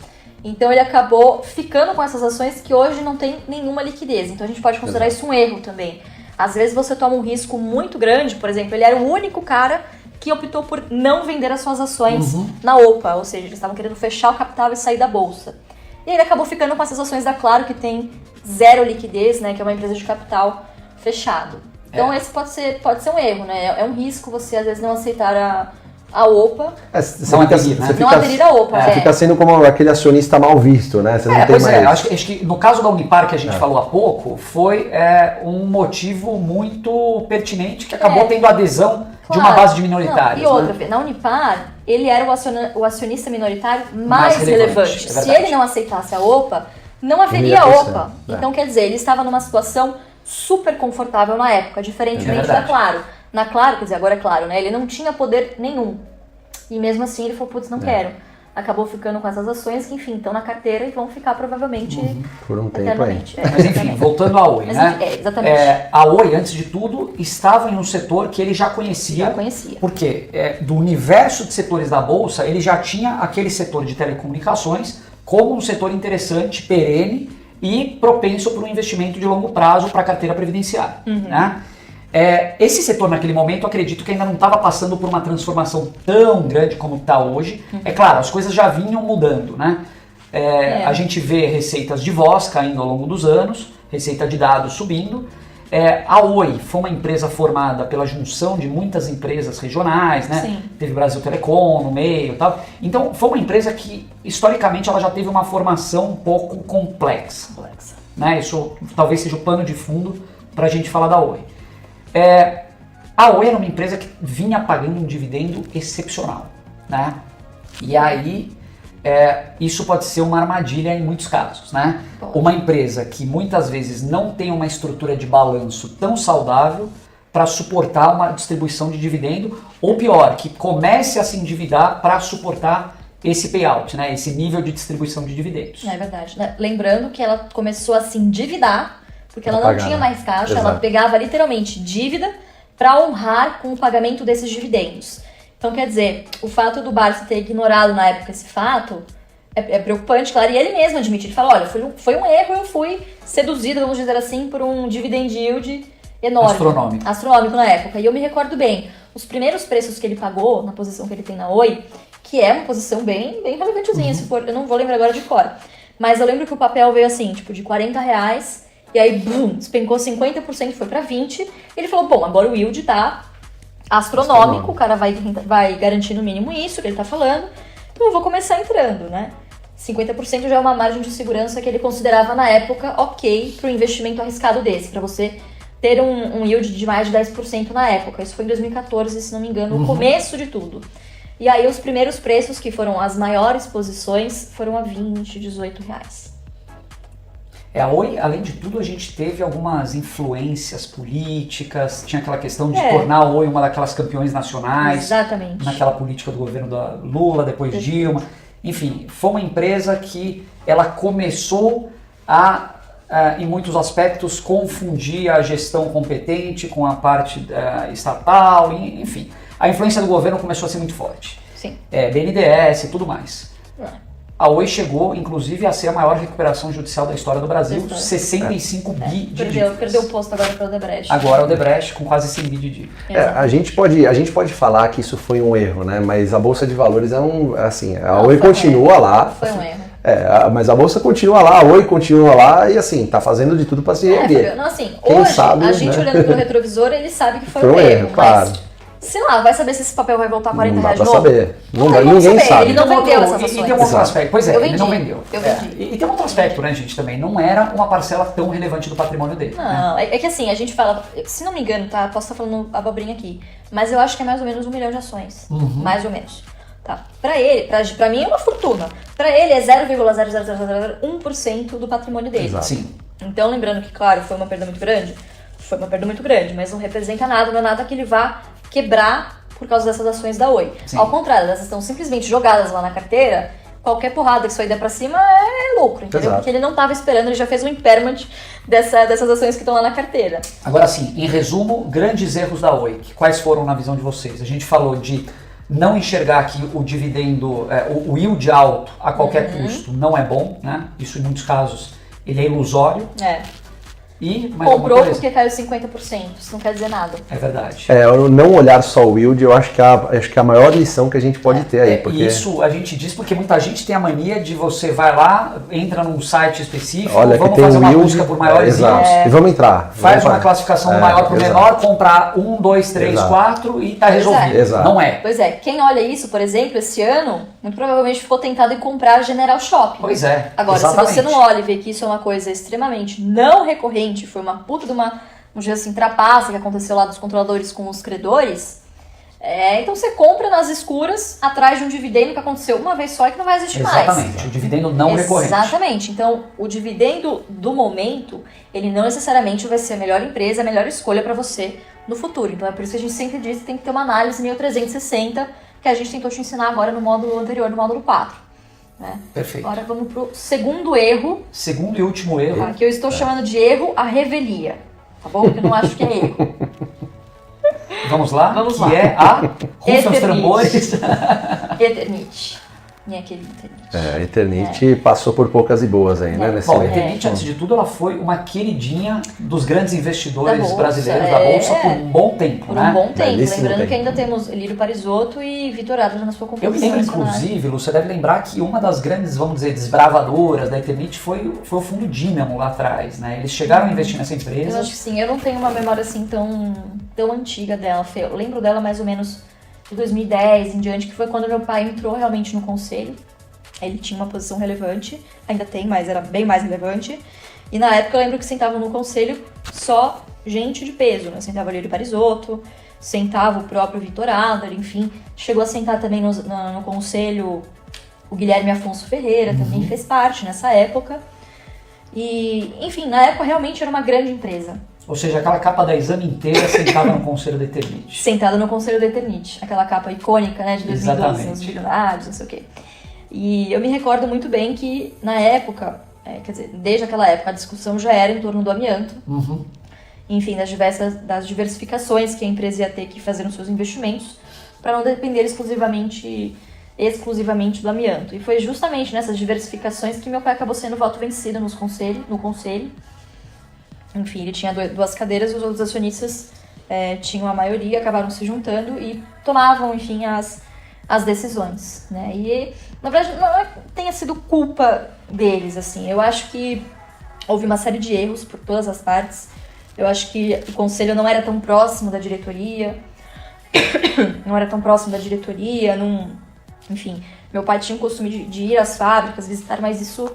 Então ele acabou ficando com essas ações que hoje não tem nenhuma liquidez, então a gente pode considerar isso um erro também. Às vezes você toma um risco muito grande, por exemplo, ele era o único cara que optou por não vender as suas ações na OPA, ou seja, eles estavam querendo fechar o capital e sair da bolsa. E ele acabou ficando com essas ações da Claro, que tem zero liquidez, né, que é uma empresa de capital fechado. Então esse pode ser um erro, né? É um risco você às vezes não aceitar a OPA. Não aderir à OPA. Você fica sendo como aquele acionista mal visto, né? Você não tem mais. Acho que no caso da Unipar que a gente falou há pouco, foi um motivo muito pertinente que acabou tendo adesão de uma base de minoritários. E outra, na Unipar, ele era o acionista minoritário mais relevante. Se ele não aceitasse a OPA, não haveria OPA. Então, quer dizer, ele estava numa situação super confortável na época, diferentemente da Claro. Na Claro, quer dizer, agora é Claro, né? Ele não tinha poder nenhum. E mesmo assim ele falou, putz, não quero. Acabou ficando com essas ações que, enfim, estão na carteira e vão ficar provavelmente por um tempo aí. Mas enfim, voltando à Oi, né? Exatamente. A Oi, antes de tudo, estava em um setor que ele já conhecia. Porque do universo de setores da Bolsa, ele já tinha aquele setor de telecomunicações como um setor interessante, perene e propenso para um investimento de longo prazo para a carteira previdenciária. Né? Esse setor naquele momento, acredito que ainda não estava passando por uma transformação tão grande como está hoje. É claro, as coisas já vinham mudando, né? A gente vê receitas de voz caindo ao longo dos anos, receita de dados subindo. A Oi foi uma empresa formada pela junção de muitas empresas regionais, né? Sim. Teve Brasil Telecom no meio e tal. Então foi uma empresa que, historicamente, ela já teve uma formação um pouco complexa. Né? Isso talvez seja o pano de fundo para a gente falar da Oi. A Oi era uma empresa que vinha pagando um dividendo excepcional, né? E aí isso pode ser uma armadilha em muitos casos, né? Uma empresa que muitas vezes não tem uma estrutura de balanço tão saudável para suportar uma distribuição de dividendo, ou pior, que comece a se endividar para suportar esse payout, né? Esse nível de distribuição de dividendos. É verdade, né? Lembrando que ela começou a se endividar porque ela não tinha mais caixa, ela pegava literalmente dívida para honrar com o pagamento desses dividendos. Então, quer dizer, o fato do Barsi ter ignorado na época esse fato é preocupante, claro, e ele mesmo admite, ele fala, olha, foi um erro, eu fui seduzido, vamos dizer assim, por um dividend yield enorme. Astronômico na época. E eu me recordo bem, os primeiros preços que ele pagou, na posição que ele tem na Oi, que é uma posição bem relevantezinha, se for, eu não vou lembrar agora de cor, Mas eu lembro que o papel veio assim, tipo, de R$40, e aí, bum, despencou 50%, foi pra 20%. Ele falou, bom, agora o yield tá astronômico, o cara vai garantir no mínimo isso que ele tá falando, então eu vou começar entrando, né? 50% já é uma margem de segurança que ele considerava na época ok para um investimento arriscado desse, para você ter um yield de mais de 10% na época. Isso foi em 2014, se não me engano, o começo de tudo. E aí os primeiros preços, que foram as maiores posições, foram a R$20, R$18. A Oi, além de tudo, a gente teve algumas influências políticas, tinha aquela questão de tornar a Oi uma daquelas campeões nacionais. Exatamente. Naquela política do governo da Lula, depois Dilma. Enfim, foi uma empresa que ela começou a, em muitos aspectos, confundir a gestão competente com a parte estatal, enfim. A influência do governo começou a ser muito forte. Sim. BNDES e tudo mais. A Oi chegou, inclusive, a ser a maior recuperação judicial da história do Brasil, 65 bi de dívidas. Perdeu o posto agora para o Odebrecht. Agora o Odebrecht com quase 100 bi de dívida. A gente pode falar que isso foi um erro, né? Mas a Bolsa de Valores a Oi continua lá. Foi um erro. Mas a Bolsa continua lá, a Oi continua lá e assim, tá fazendo de tudo para se reerguer. Não, assim, Quem hoje, sabe, a gente né? olhando pelo retrovisor, ele sabe que foi Foi um erro, claro. Mas, sei lá, vai saber se esse papel vai voltar a R$40 Não dá de pra novo? saber. Não tem como Ninguém saber, sabe. ele não vendeu essas ações. E tem um outro aspecto. Pois é, Eu ele não vendi. vendeu. Eu vendi. E tem um outro aspecto, né, gente, também. Não era uma parcela tão relevante do patrimônio dele. Não, né? é que assim, a gente fala, se não me engano, tá? Posso estar falando abobrinha aqui, mas eu acho que é mais ou menos 1 milhão de ações. Mais ou menos. Tá? Pra ele, pra mim é uma fortuna. Pra ele é 0,00001% do patrimônio dele. Exato. Sim. Então, lembrando que, claro, foi uma perda muito grande. Foi uma perda muito grande, mas não representa nada, não é nada que ele vá quebrar por causa dessas ações da Oi. Sim. Ao contrário, elas estão simplesmente jogadas lá na carteira, qualquer porrada que isso aí der pra cima é lucro, entendeu? Exato. Porque ele não estava esperando, ele já fez um impairment dessas ações que estão lá na carteira. Agora sim, em resumo, grandes erros da Oi. Quais foram na visão de vocês? A gente falou de não enxergar que o dividendo, o yield alto a qualquer custo não é bom, né? Isso em muitos casos ele é ilusório. E mais Comprou uma coisa. porque caiu 50%, isso não quer dizer nada. É verdade. Não olhar só o yield, eu acho que é a maior lição que a gente pode ter aí. Porque... E isso a gente diz porque muita gente tem a mania de você vai lá, entra num site específico, Olha, vamos que tem fazer um uma yield, busca por maiores exato. yields. E vamos entrar. Faz uma classificação do maior para o menor, comprar 1, 2, 3, Exato. 4 e tá resolvido. Exato. Não é. Pois é, quem olha isso, por exemplo, esse ano, muito provavelmente ficou tentado em comprar General Shopping. Pois é. Agora, exatamente. se você não olha e vê que isso é uma coisa extremamente não recorrente, foi uma puta de uma, vamos dizer assim, trapaça que aconteceu lá dos controladores com os credores, então você compra nas escuras, atrás de um dividendo que aconteceu uma vez só e que não vai existir mais. Exatamente, o dividendo não recorrente. Exatamente. Então, o dividendo do momento, ele não necessariamente vai ser a melhor empresa, a melhor escolha para você no futuro. Então, é por isso que a gente sempre diz que tem que ter uma análise 1360, que a gente tentou te ensinar agora no módulo anterior, no módulo 4. Né? Perfeito. Agora vamos pro segundo erro. Segundo e último erro. Que eu estou chamando de erro a revelia. Tá bom? Porque eu não acho que é erro. Vamos lá? Vamos que lá. é a Rufa os tambores. Eternit. Minha querida Eternit. Eternit passou por poucas e boas aí, né? Bom, a Eternit, antes de tudo, ela foi uma queridinha dos grandes investidores Da Bolsa, brasileiros da Bolsa por um bom tempo, Por né? um bom tempo. Belíssimo Lembrando tempo. que ainda temos Lírio Parisotto e Vitor Adler na sua Eu composição. me lembro, nacional. inclusive, Lu, você deve lembrar que uma das grandes, vamos dizer, desbravadoras da Eternit foi o fundo Dínamo lá atrás, né? Eles chegaram a investir nessa Eu empresa. acho que sim, eu não tenho uma memória assim tão antiga dela, Fê. Eu lembro dela mais ou menos de 2010 em diante, que foi quando meu pai entrou realmente no conselho. Ele tinha uma posição relevante, ainda tem, mas era bem mais relevante. E na época eu lembro que sentavam no conselho só gente de peso, né? Sentava o Lírio Parisotto, sentava o próprio Vitor Adler, enfim. Chegou a sentar também no conselho o Guilherme Afonso Ferreira, também fez parte nessa época. E, enfim, na época realmente era uma grande empresa. Ou seja, aquela capa da Exame inteira sentada no conselho da Eternit. Sentada no conselho da Eternit, aquela capa icônica, né, de 2012, Exatamente. os bilionários, não sei o quê. E eu me recordo muito bem que, na época, quer dizer, desde aquela época, a discussão já era em torno do amianto. Enfim, das diversificações que a empresa ia ter que fazer nos seus investimentos para não depender exclusivamente do amianto. E foi justamente nessas diversificações que meu pai acabou sendo voto vencido no conselho. Enfim, ele tinha 2 cadeiras, os outros acionistas tinham a maioria, acabaram se juntando e tomavam, enfim, as decisões, né? E, na verdade, não é que tenha sido culpa deles, assim. Eu acho que houve uma série de erros por todas as partes. Eu acho que o conselho não era tão próximo da diretoria. Enfim, meu pai tinha o costume de ir às fábricas, visitar, mas isso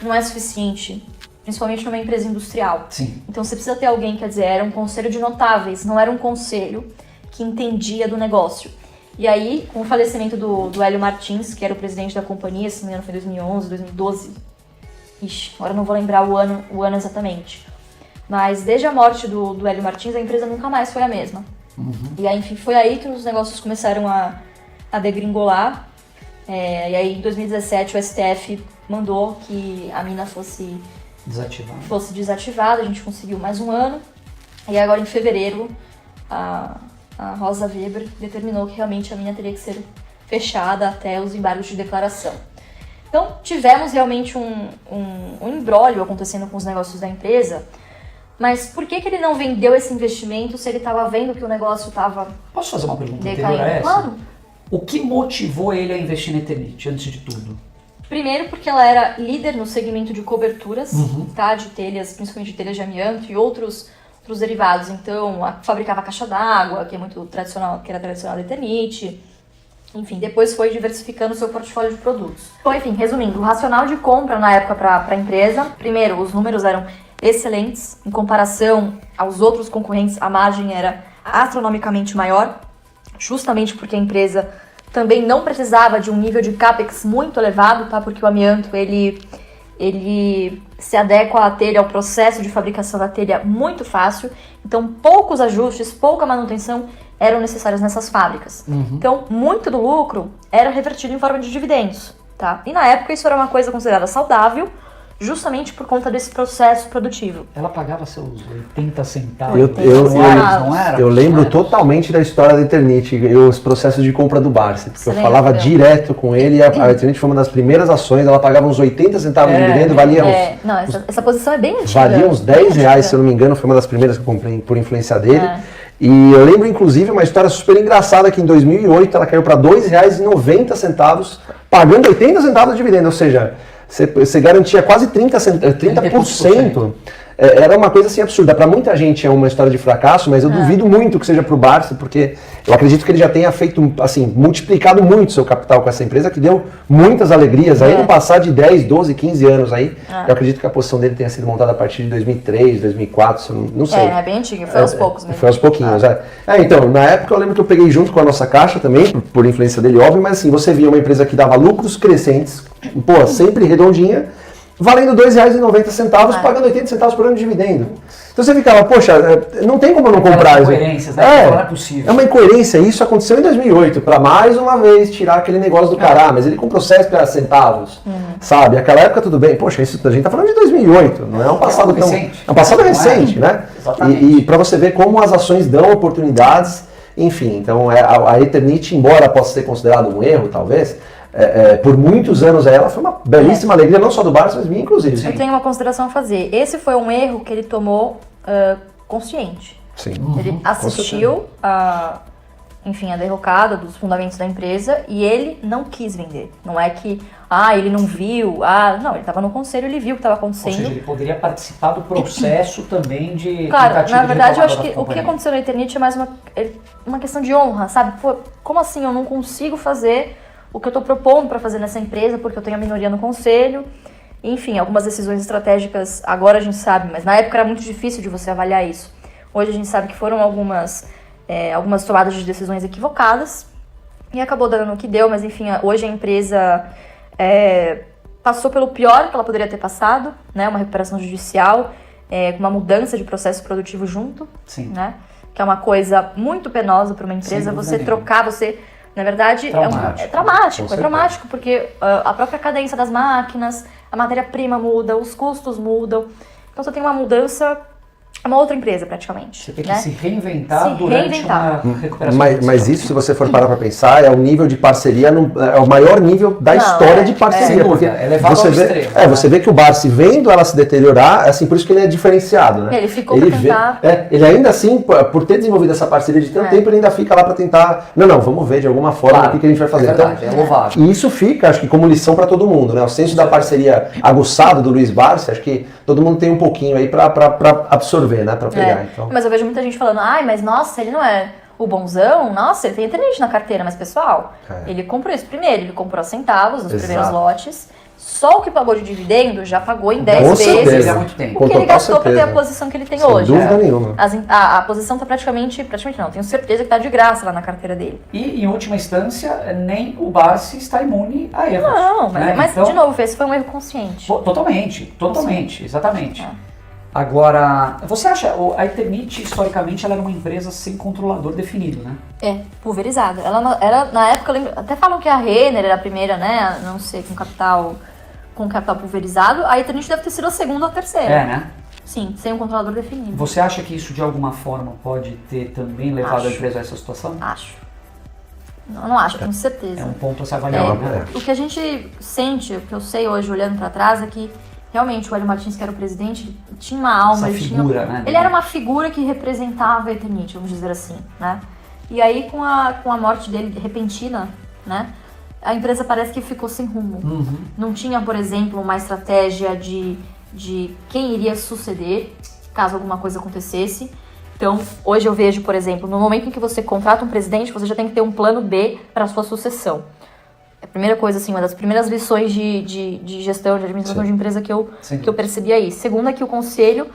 não é suficiente, principalmente numa empresa industrial. Sim. Então você precisa ter alguém, quer dizer, era um conselho de notáveis, não era um conselho que entendia do negócio. E aí, com o falecimento do Hélio Martins, que era o presidente da companhia, se não me engano foi 2011, 2012, agora não vou lembrar o ano exatamente. Mas desde a morte do Hélio Martins, a empresa nunca mais foi a mesma. E aí, enfim, foi aí que os negócios começaram a degringolar. E aí, em 2017, o STF mandou que a mina fosse desativada. A gente conseguiu mais um ano. E agora, em fevereiro, a Rosa Weber determinou que realmente a mina teria que ser fechada até os embargos de declaração. Então, tivemos realmente um imbróglio acontecendo com os negócios da empresa. Mas por que ele não vendeu esse investimento se ele estava vendo que o negócio estava... Posso fazer uma pergunta decaindo? anterior a essa? Claro. O que motivou ele a investir na Eternit, antes de tudo? Primeiro porque ela era líder no segmento de coberturas, tá? De telhas, principalmente de telhas de amianto e outros derivados. Então, fabricava caixa d'água, que é muito tradicional, que era tradicional da Eternit. Enfim, depois foi diversificando o seu portfólio de produtos. Então, enfim, resumindo, o racional de compra na época para a empresa, primeiro, os números eram excelentes. Em comparação aos outros concorrentes, a margem era astronomicamente maior, justamente porque a empresa também não precisava de um nível de CAPEX muito elevado, tá? Porque o amianto, ele se adequa à telha, ao processo de fabricação da telha muito fácil. Então, poucos ajustes, pouca manutenção eram necessários nessas fábricas. Então, muito do lucro era revertido em forma de dividendos, tá? E na época isso era uma coisa considerada saudável, justamente por conta desse processo produtivo. Ela pagava seus 80 centavos. Não era? Eu lembro totalmente da história da Eternit e os processos de compra do Barsi. Porque eu falava direto com ele e a Eternit foi uma das primeiras ações, ela pagava uns 80 centavos de dividendo, valia essa posição é bem antiga. Valia uns 10 reais, se eu não me engano, foi uma das primeiras que eu comprei por influência dele. E eu lembro, inclusive, uma história super engraçada que em 2008 ela caiu para R$ 2,90, pagando 80 centavos de dividendo, ou seja... Você garantia quase 30%. Era uma coisa assim absurda. Para muita gente é uma história de fracasso, mas eu duvido muito que seja para o Barça, porque eu acredito que ele já tenha feito, assim, multiplicado muito seu capital com essa empresa, que deu muitas alegrias. Aí no passar de 10, 12, 15 anos aí, eu acredito que a posição dele tenha sido montada a partir de 2003, 2004, não sei. É bem antiga, foi aos poucos mesmo. Foi aos pouquinhos, então, na época eu lembro que eu peguei junto com a nossa caixa também, por influência dele, óbvio, mas assim, você via uma empresa que dava lucros crescentes, sempre redondinha, valendo R$ 2,90, pagando 80 centavos por ano de dividendo. Então você ficava, poxa, não tem como não comprar. Incoerências, né? Não é possível. É uma incoerência. Isso aconteceu em 2008, para mais uma vez tirar aquele negócio do cará, mas ele comprou 6 centavos, sabe? Aquela época tudo bem. Poxa, isso a gente tá falando de 2008, não é um passado tão... recente. É um passado recente, né? Exatamente. E para você ver como as ações dão oportunidades, enfim. Então a Eternit, embora possa ser considerado um erro, talvez... por muitos anos ela foi uma belíssima alegria, não só do Barça, mas minha inclusive. Eu tenho uma consideração a fazer. Esse foi um erro que ele tomou consciente. Sim. Ele assistiu a derrocada dos fundamentos da empresa e ele não quis vender. Não é que, ele não viu, não, ele estava no conselho, ele viu o que estava acontecendo. Ou seja, ele poderia participar do processo também de... Claro, na verdade eu acho que o que aconteceu na Eternit é mais uma questão de honra, sabe? Pô, como assim eu não consigo fazer o que eu estou propondo para fazer nessa empresa, porque eu tenho a minoria no conselho. Enfim, algumas decisões estratégicas, agora a gente sabe, mas na época era muito difícil de você avaliar isso. Hoje a gente sabe que foram algumas tomadas de decisões equivocadas e acabou dando o que deu, mas enfim, hoje a empresa passou pelo pior que ela poderia ter passado, né? Uma recuperação judicial, com uma mudança de processo produtivo junto, né? Que é uma coisa muito penosa para uma empresa, você trocar, na verdade, é traumático, porque a própria cadência das máquinas, a matéria-prima muda, os custos mudam. Então você tem uma mudança É uma outra empresa, praticamente. Você tem que né? se reinventar durante uma recuperação. Mas isso, se você for parar para pensar, é o nível de parceria, é o maior nível da história de parceria. Sem dúvida, porque é levado você ao vê, extremo, né? você vê que o Barsi, vendo ela se deteriorar, assim, por isso que ele é diferenciado, né? Ele ficou pra tentar... ele ainda assim, por ter desenvolvido essa parceria de tanto tempo, ele ainda fica lá para tentar... Não, vamos ver de alguma forma o que a gente vai fazer. É verdade, então, é louvável. E isso fica, acho que, como lição para todo mundo, né? O senso da parceria aguçado do Luiz Barsi, acho que todo mundo tem um pouquinho aí para absorver, né? Para pegar, então. Mas eu vejo muita gente falando, mas nossa, ele não é o bonzão, nossa, ele tem internet na carteira, mas pessoal, ele comprou isso primeiro, ele comprou a centavos nos primeiros lotes, só o que pagou de dividendo já pagou em 10 vezes há muito tempo. o que ele gastou para ter a posição que ele tem hoje. Sem dúvida nenhuma. A posição tá praticamente não, tenho certeza que tá de graça lá na carteira dele. E, em última instância, nem o Barsi está imune a erros. Não, mas então, de novo, esse foi um erro consciente. Totalmente, exatamente. Agora, você acha, a Eternit, historicamente, ela era uma empresa sem controlador definido, né? Pulverizada. Ela era, na época, até falam que a Renner era a primeira, né, não sei, com capital pulverizado. A Eternit deve ter sido a segunda ou a terceira. Né? Sim, sem um controlador definido. Você acha que isso, de alguma forma, pode ter também levado a empresa a essa situação? Acho. Não acho, tenho certeza. É um ponto a se avaliar, né? O que a gente sente, o que eu sei hoje, olhando pra trás, é que realmente o Hélio Martins, que era o presidente, tinha uma alma. Ele era uma figura que representava a Eternit, vamos dizer assim, né? E aí, com a morte dele repentina, né? A empresa parece que ficou sem rumo. Não tinha, por exemplo, uma estratégia de quem iria suceder caso alguma coisa acontecesse. Então, hoje eu vejo, por exemplo, no momento em que você contrata um presidente, você já tem que ter um plano B para a sua sucessão. A primeira coisa, assim, uma das primeiras lições de gestão, de administração de empresa que eu percebi aí. Segunda, que o conselho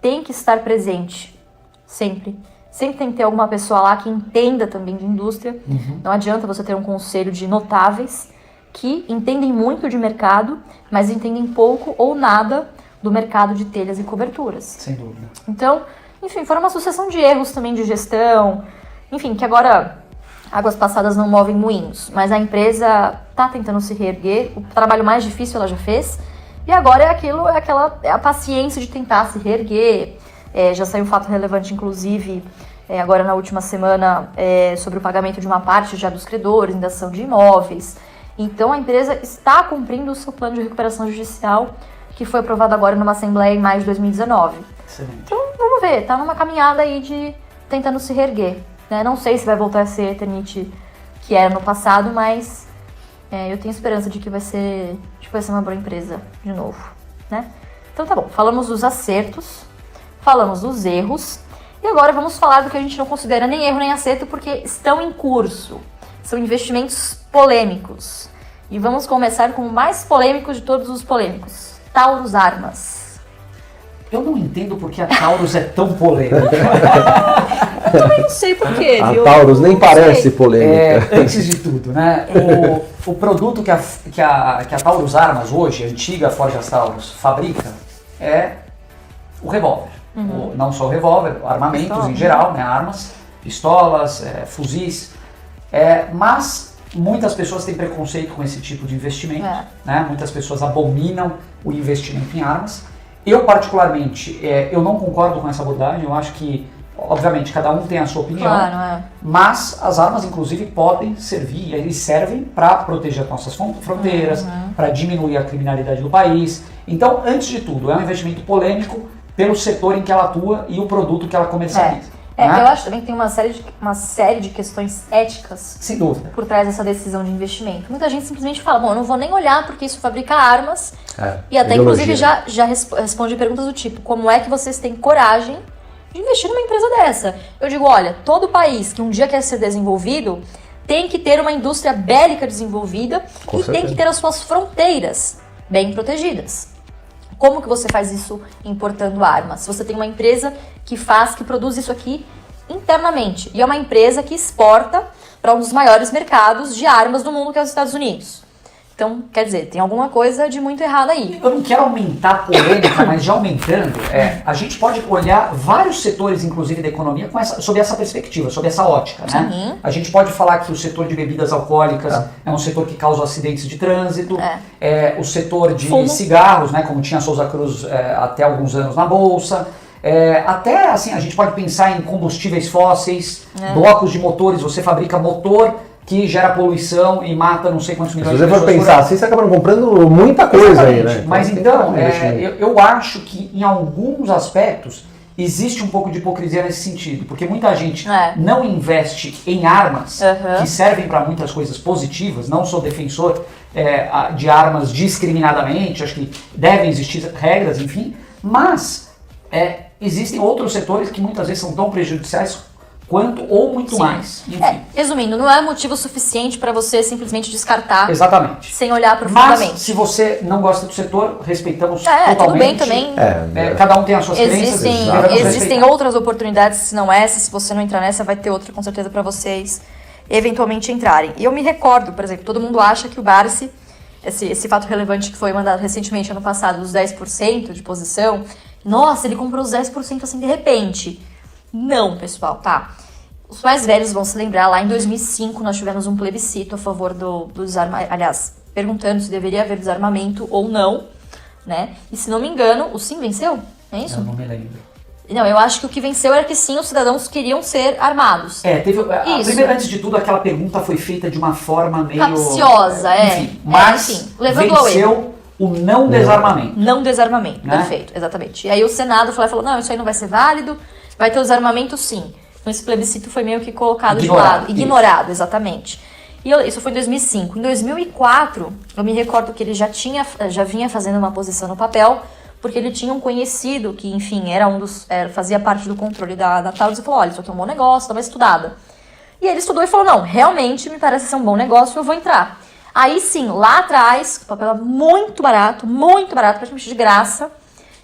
tem que estar presente, sempre. Sempre tem que ter alguma pessoa lá que entenda também de indústria. Não adianta você ter um conselho de notáveis que entendem muito de mercado, mas entendem pouco ou nada do mercado de telhas e coberturas. Sem dúvida. Então, enfim, foram uma sucessão de erros também de gestão. Enfim, que agora águas passadas não movem moinhos, mas a empresa está tentando se reerguer. O trabalho mais difícil ela já fez. E agora é a paciência de tentar se reerguer. Já saiu um fato relevante, inclusive, agora na última semana, sobre o pagamento de uma parte já dos credores, em dação de imóveis. Então, a empresa está cumprindo o seu plano de recuperação judicial, que foi aprovado agora numa assembleia em maio de 2019. Excelente. Então, vamos ver, tá numa caminhada aí de tentando se reerguer. Né? Não sei se vai voltar a ser a Eternit que era no passado, mas eu tenho esperança de que vai ser uma boa empresa de novo. Né? Então tá bom, falamos dos acertos, falamos dos erros, e agora vamos falar do que a gente não considera nem erro nem acerto, porque estão em curso. São investimentos polêmicos. E vamos começar com o mais polêmico de todos os polêmicos. Taurus Armas. Eu não entendo porque a Taurus é tão polêmica. Eu também não sei porquê, viu? A Taurus nem parece polêmica. Antes de tudo, né? O produto que a Taurus Armas hoje, a antiga Forjas Taurus, fabrica é o revólver. Não só o revólver, armamentos em geral, né? Armas, pistolas, fuzis. Mas muitas pessoas têm preconceito com esse tipo de investimento. Né? Muitas pessoas abominam o investimento em armas. Eu, particularmente, eu não concordo com essa abordagem. Eu acho que, obviamente, cada um tem a sua opinião. Claro, Mas as armas, inclusive, podem servir e servem para proteger as nossas fronteiras, para diminuir a criminalidade do país. Então, antes de tudo, é um investimento polêmico pelo setor em que ela atua e o produto que ela comercializa. Eu acho também que tem uma série de questões éticas, sem dúvida, por trás dessa decisão de investimento. Muita gente simplesmente fala, bom, eu não vou nem olhar porque isso fabrica armas. E até, inclusive, já responde perguntas do tipo, como é que vocês têm coragem de investir numa empresa dessa? Eu digo, olha, todo país que um dia quer ser desenvolvido tem que ter uma indústria bélica desenvolvida e tem que ter as suas fronteiras bem protegidas. Como que você faz isso importando armas? Se você tem uma empresa que produz isso aqui internamente. E é uma empresa que exporta para um dos maiores mercados de armas do mundo, que é os Estados Unidos. Então, quer dizer, tem alguma coisa de muito errado aí. Eu não quero aumentar a polêmica, mas já aumentando, a gente pode olhar vários setores, inclusive da economia, sob essa perspectiva, sob essa ótica. Né? A gente pode falar que o setor de bebidas alcoólicas é um setor que causa acidentes de trânsito, o setor de cigarros, né, como tinha a Souza Cruz até alguns anos na Bolsa, Até assim, a gente pode pensar em combustíveis fósseis, blocos de motores, você fabrica motor que gera poluição e mata não sei quantos milhões de pessoas. Se você for pensar assim, você acaba comprando muita coisa aí, né? Mas então, eu acho que em alguns aspectos existe um pouco de hipocrisia nesse sentido, porque muita gente não investe em armas que servem para muitas coisas positivas. Não sou defensor de armas discriminadamente, acho que devem existir regras, enfim, mas existem outros setores que muitas vezes são tão prejudiciais quanto ou muito mais. Enfim. Resumindo, não é motivo suficiente para você simplesmente descartar. Exatamente. Sem olhar profundamente. Mas se você não gosta do setor, respeitamos totalmente. Tudo bem também. Cada um tem as suas crenças. Existem outras oportunidades, se não essa, se você não entrar nessa, vai ter outra com certeza para vocês eventualmente entrarem. E eu me recordo, por exemplo, todo mundo acha que o Barsi, esse fato relevante que foi mandado recentemente, ano passado, dos 10% de posição, nossa, ele comprou os 10% assim de repente. Não, pessoal, tá? Os mais velhos vão se lembrar, lá em 2005 nós tivemos um plebiscito a favor do desarmamento, aliás, perguntando se deveria haver desarmamento ou não, né? E se não me engano, o sim venceu, é isso? Eu não me lembro. Não, eu acho que o que venceu era que sim, os cidadãos queriam ser armados. Primeiro, antes de tudo, aquela pergunta foi feita de uma forma meio... capciosa, Enfim, mas levando ao erro. O não desarmamento. Não desarmamento, né? Perfeito, exatamente. E aí o Senado falou, não, isso aí não vai ser válido, vai ter o desarmamento sim. Então esse plebiscito foi meio que colocado de lado. Ignorado, exatamente. E isso foi em 2005. Em 2004, eu me recordo que ele já vinha fazendo uma posição no papel, porque ele tinha um conhecido que, enfim, fazia parte do controle da Taurus e falou, olha, isso aqui é um bom negócio, dá uma estudada. E ele estudou e falou, não, realmente me parece ser um bom negócio, eu vou entrar. Aí sim, lá atrás, o papel era muito barato, praticamente de graça,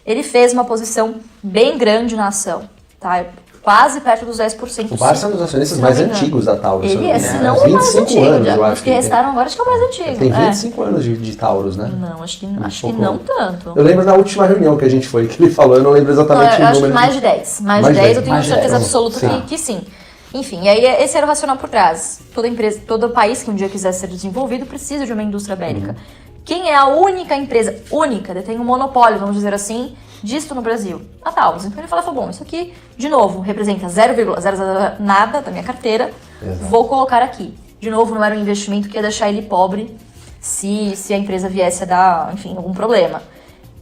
ele fez uma posição bem grande na ação, tá? Quase perto dos 10%. O Barsi é um dos acionistas mais antigos da Taurus. Ele se não o mais antigo. Anos, eu acho. Os que restaram agora, acho que é o mais antigo. Tem 25 anos de Taurus, né? Não, acho que não tanto. Eu lembro da última reunião que a gente foi, que ele falou, eu não lembro exatamente o número. Eu acho que mais de 10. Mais de 10 eu tenho certeza absoluta que sim. Enfim, e aí esse era o racional por trás. Toda empresa, todo país que um dia quiser ser desenvolvido precisa de uma indústria bélica. Quem é a única empresa, detém um monopólio, vamos dizer assim, disto no Brasil? A Taurus. Então ele falou, bom, isso aqui, de novo, representa 0,00 nada da minha carteira, vou colocar aqui. De novo, não era um investimento que ia deixar ele pobre se a empresa viesse a dar, enfim, algum problema.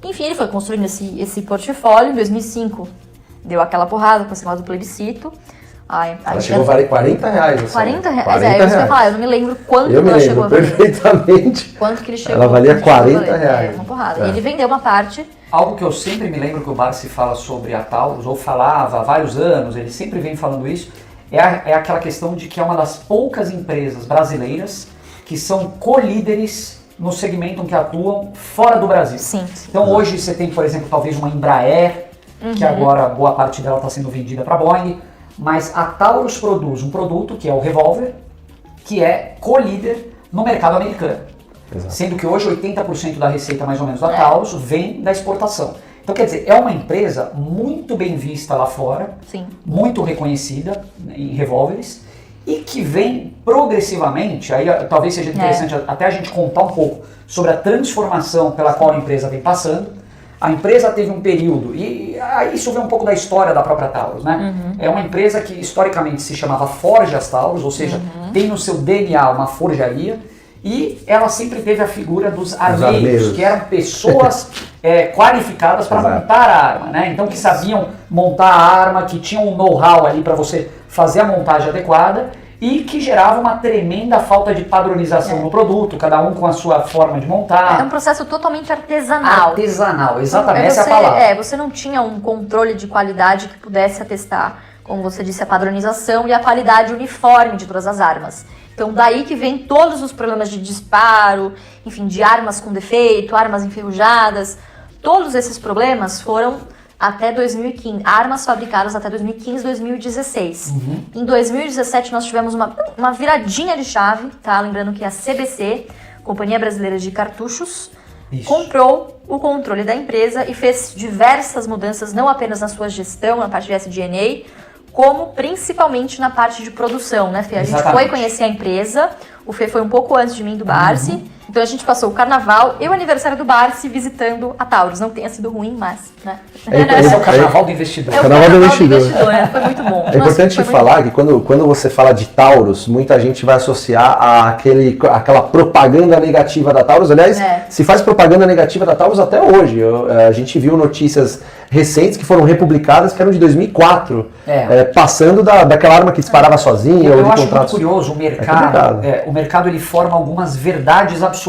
Enfim, ele foi construindo esse portfólio. Em 2005, deu aquela porrada com esse negócio do plebiscito. Ela chegou a valer R$40. Assim, R$40? É isso que eu falar, eu não me lembro quanto ela chegou a valer. Perfeitamente. Quanto que ele chegou. Ela valia R$40. Uma porrada. E ele vendeu uma parte. Algo que eu sempre me lembro que o Barsi fala sobre a Taurus, ou falava há vários anos, ele sempre vem falando isso, é aquela questão de que é uma das poucas empresas brasileiras que são co-líderes no segmento em que atuam fora do Brasil. Sim. Então hoje você tem, por exemplo, talvez uma Embraer, que agora boa parte dela está sendo vendida para a Boeing, mas a Taurus produz um produto que é o revólver, que é co-líder no mercado americano. Exato. Sendo que hoje 80% da receita mais ou menos da Taurus vem da exportação. Então quer dizer, é uma empresa muito bem vista lá fora, muito reconhecida em revólveres, e que vem progressivamente, aí talvez seja interessante até a gente contar um pouco sobre a transformação pela qual a empresa vem passando. A empresa teve um período, e aí isso vem um pouco da história da própria Taurus, né? É uma empresa que historicamente se chamava Forjas Taurus, ou seja, tem no seu DNA uma forjaria, e ela sempre teve a figura dos armeiros, que eram pessoas qualificadas para montar a arma, né? Então que sabiam montar a arma, que tinham um know-how ali para você fazer a montagem adequada, e que gerava uma tremenda falta de padronização no produto, cada um com a sua forma de montar. É um processo totalmente artesanal. Artesanal, exatamente, essa é a palavra. Você não tinha um controle de qualidade que pudesse atestar, como você disse, a padronização e a qualidade uniforme de todas as armas. Então daí que vem todos os problemas de disparo, enfim, de armas com defeito, armas enferrujadas. Todos esses problemas foram até 2015, armas fabricadas até 2015, 2016. Em 2017 nós tivemos uma viradinha de chave, tá? Lembrando que a CBC, Companhia Brasileira de Cartuchos, comprou o controle da empresa e fez diversas mudanças, não apenas na sua gestão, na parte de SG&A, como principalmente na parte de produção, né, Fê? A gente foi conhecer a empresa, o Fê foi um pouco antes de mim do Barsi, Então a gente passou o carnaval e o aniversário do Barsi visitando a Taurus. Não que tenha sido ruim, mas, né? Esse é o carnaval do investidor. É o Carnaval do investidor. né? Foi muito bom. É importante falar que quando você fala de Taurus, muita gente vai associar aquela propaganda negativa da Taurus. Aliás, se faz propaganda negativa da Taurus até hoje. A gente viu notícias recentes que foram republicadas, que eram de 2004, passando daquela arma que disparava sozinha. Eu ou de acho contratos. muito curioso, o mercado ele forma algumas verdades absolutas.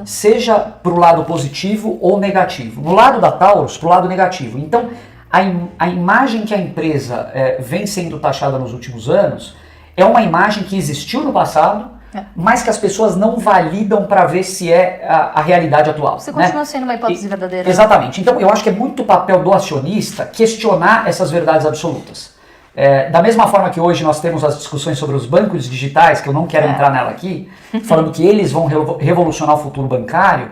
Seja para o lado positivo ou negativo. No lado da Taurus, para o lado negativo. Então, a imagem que a empresa vem sendo taxada nos últimos anos é uma imagem que existiu no passado, mas que as pessoas não validam para ver se é a realidade atual. Você continua sendo uma hipótese verdadeira. Exatamente. Então, eu acho que é muito papel do acionista questionar essas verdades absolutas. Da mesma forma que hoje nós temos as discussões sobre os bancos digitais, que eu não quero entrar nela aqui, falando que eles vão revolucionar o futuro bancário,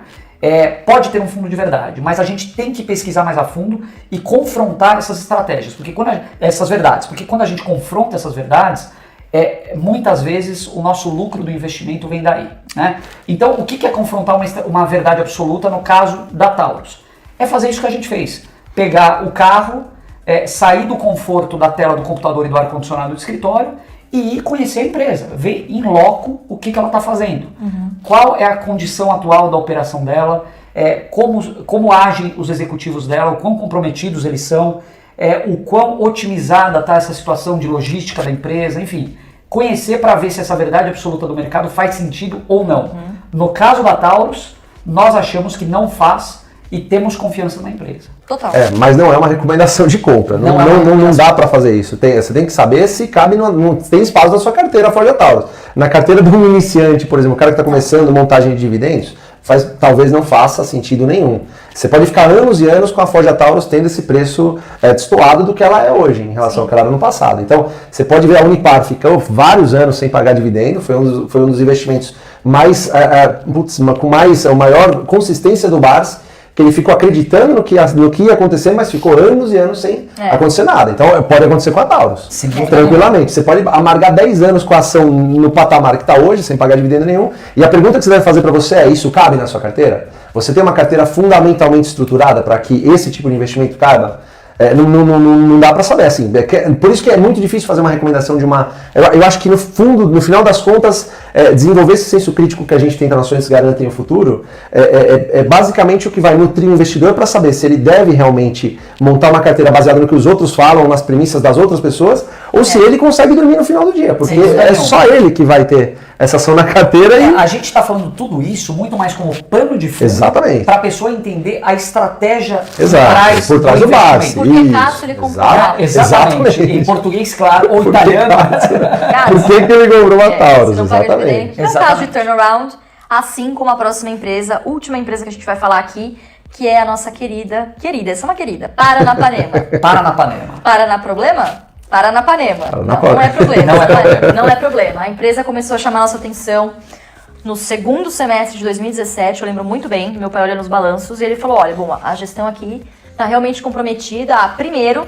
pode ter um fundo de verdade, mas a gente tem que pesquisar mais a fundo e confrontar essas estratégias, essas verdades, porque quando a gente confronta essas verdades, muitas vezes o nosso lucro do investimento vem daí, né? Então, o que é confrontar uma verdade absoluta no caso da Taurus? É fazer isso que a gente fez, pegar o carro, sair do conforto da tela do computador e do ar-condicionado do escritório e ir conhecer a empresa, ver em loco o que ela está fazendo, qual é a condição atual da operação dela, como agem os executivos dela, o quão comprometidos eles são, o quão otimizada está essa situação de logística da empresa, enfim, conhecer para ver se essa verdade absoluta do mercado faz sentido ou não. No caso da Taurus, nós achamos que não faz e temos confiança na empresa. Total. Mas não é uma recomendação de compra. Não dá para fazer isso. Você tem que saber se cabe, não tem espaço na sua carteira a Forja Taurus. Na carteira de um iniciante, por exemplo, o cara que está começando montagem de dividendos, talvez não faça sentido nenhum. Você pode ficar anos e anos com a Forja Taurus tendo esse preço destoado do que ela é hoje em relação ao que ela era no passado. Então, você pode ver a Unipar ficou vários anos sem pagar dividendo, foi um dos investimentos mais, com a maior consistência do Bars, que ele ficou acreditando no que ia acontecer, mas ficou anos e anos sem acontecer nada. Então, pode acontecer com a Taurus. Sim, tranquilamente. Você pode amargar 10 anos com a ação no patamar que está hoje, sem pagar dividendo nenhum. E a pergunta que você deve fazer para você é, isso cabe na sua carteira? Você tem uma carteira fundamentalmente estruturada para que esse tipo de investimento caiba? Não dá para saber, assim. Por isso que é muito difícil fazer uma recomendação de uma... Eu acho que no final das contas, desenvolver esse senso crítico que a gente tem nas ações que garantem o futuro, é basicamente o que vai nutrir o investidor para saber se ele deve realmente montar uma carteira baseada no que os outros falam, nas premissas das outras pessoas, ou se ele consegue dormir no final do dia, porque só ele que vai ter essa ação na carteira. A gente está falando tudo isso muito mais como pano de fundo para a pessoa entender a estratégia por trás do base. Porque caso ele comprou. Exatamente. Em português, claro, ou italiano. Por que ele comprou uma Taurus? Exatamente. É um caso de turnaround, assim como a próxima empresa, última empresa que a gente vai falar aqui, que é a nossa querida, essa é uma querida, Paranapanema. Paranapanema. Paranapanema? Paranapanema. Não é problema. Não é problema. A empresa começou a chamar nossa atenção no segundo semestre de 2017, eu lembro muito bem, meu pai olhando nos balanços, e ele falou, olha, bom, a gestão aqui está realmente comprometida a, primeiro,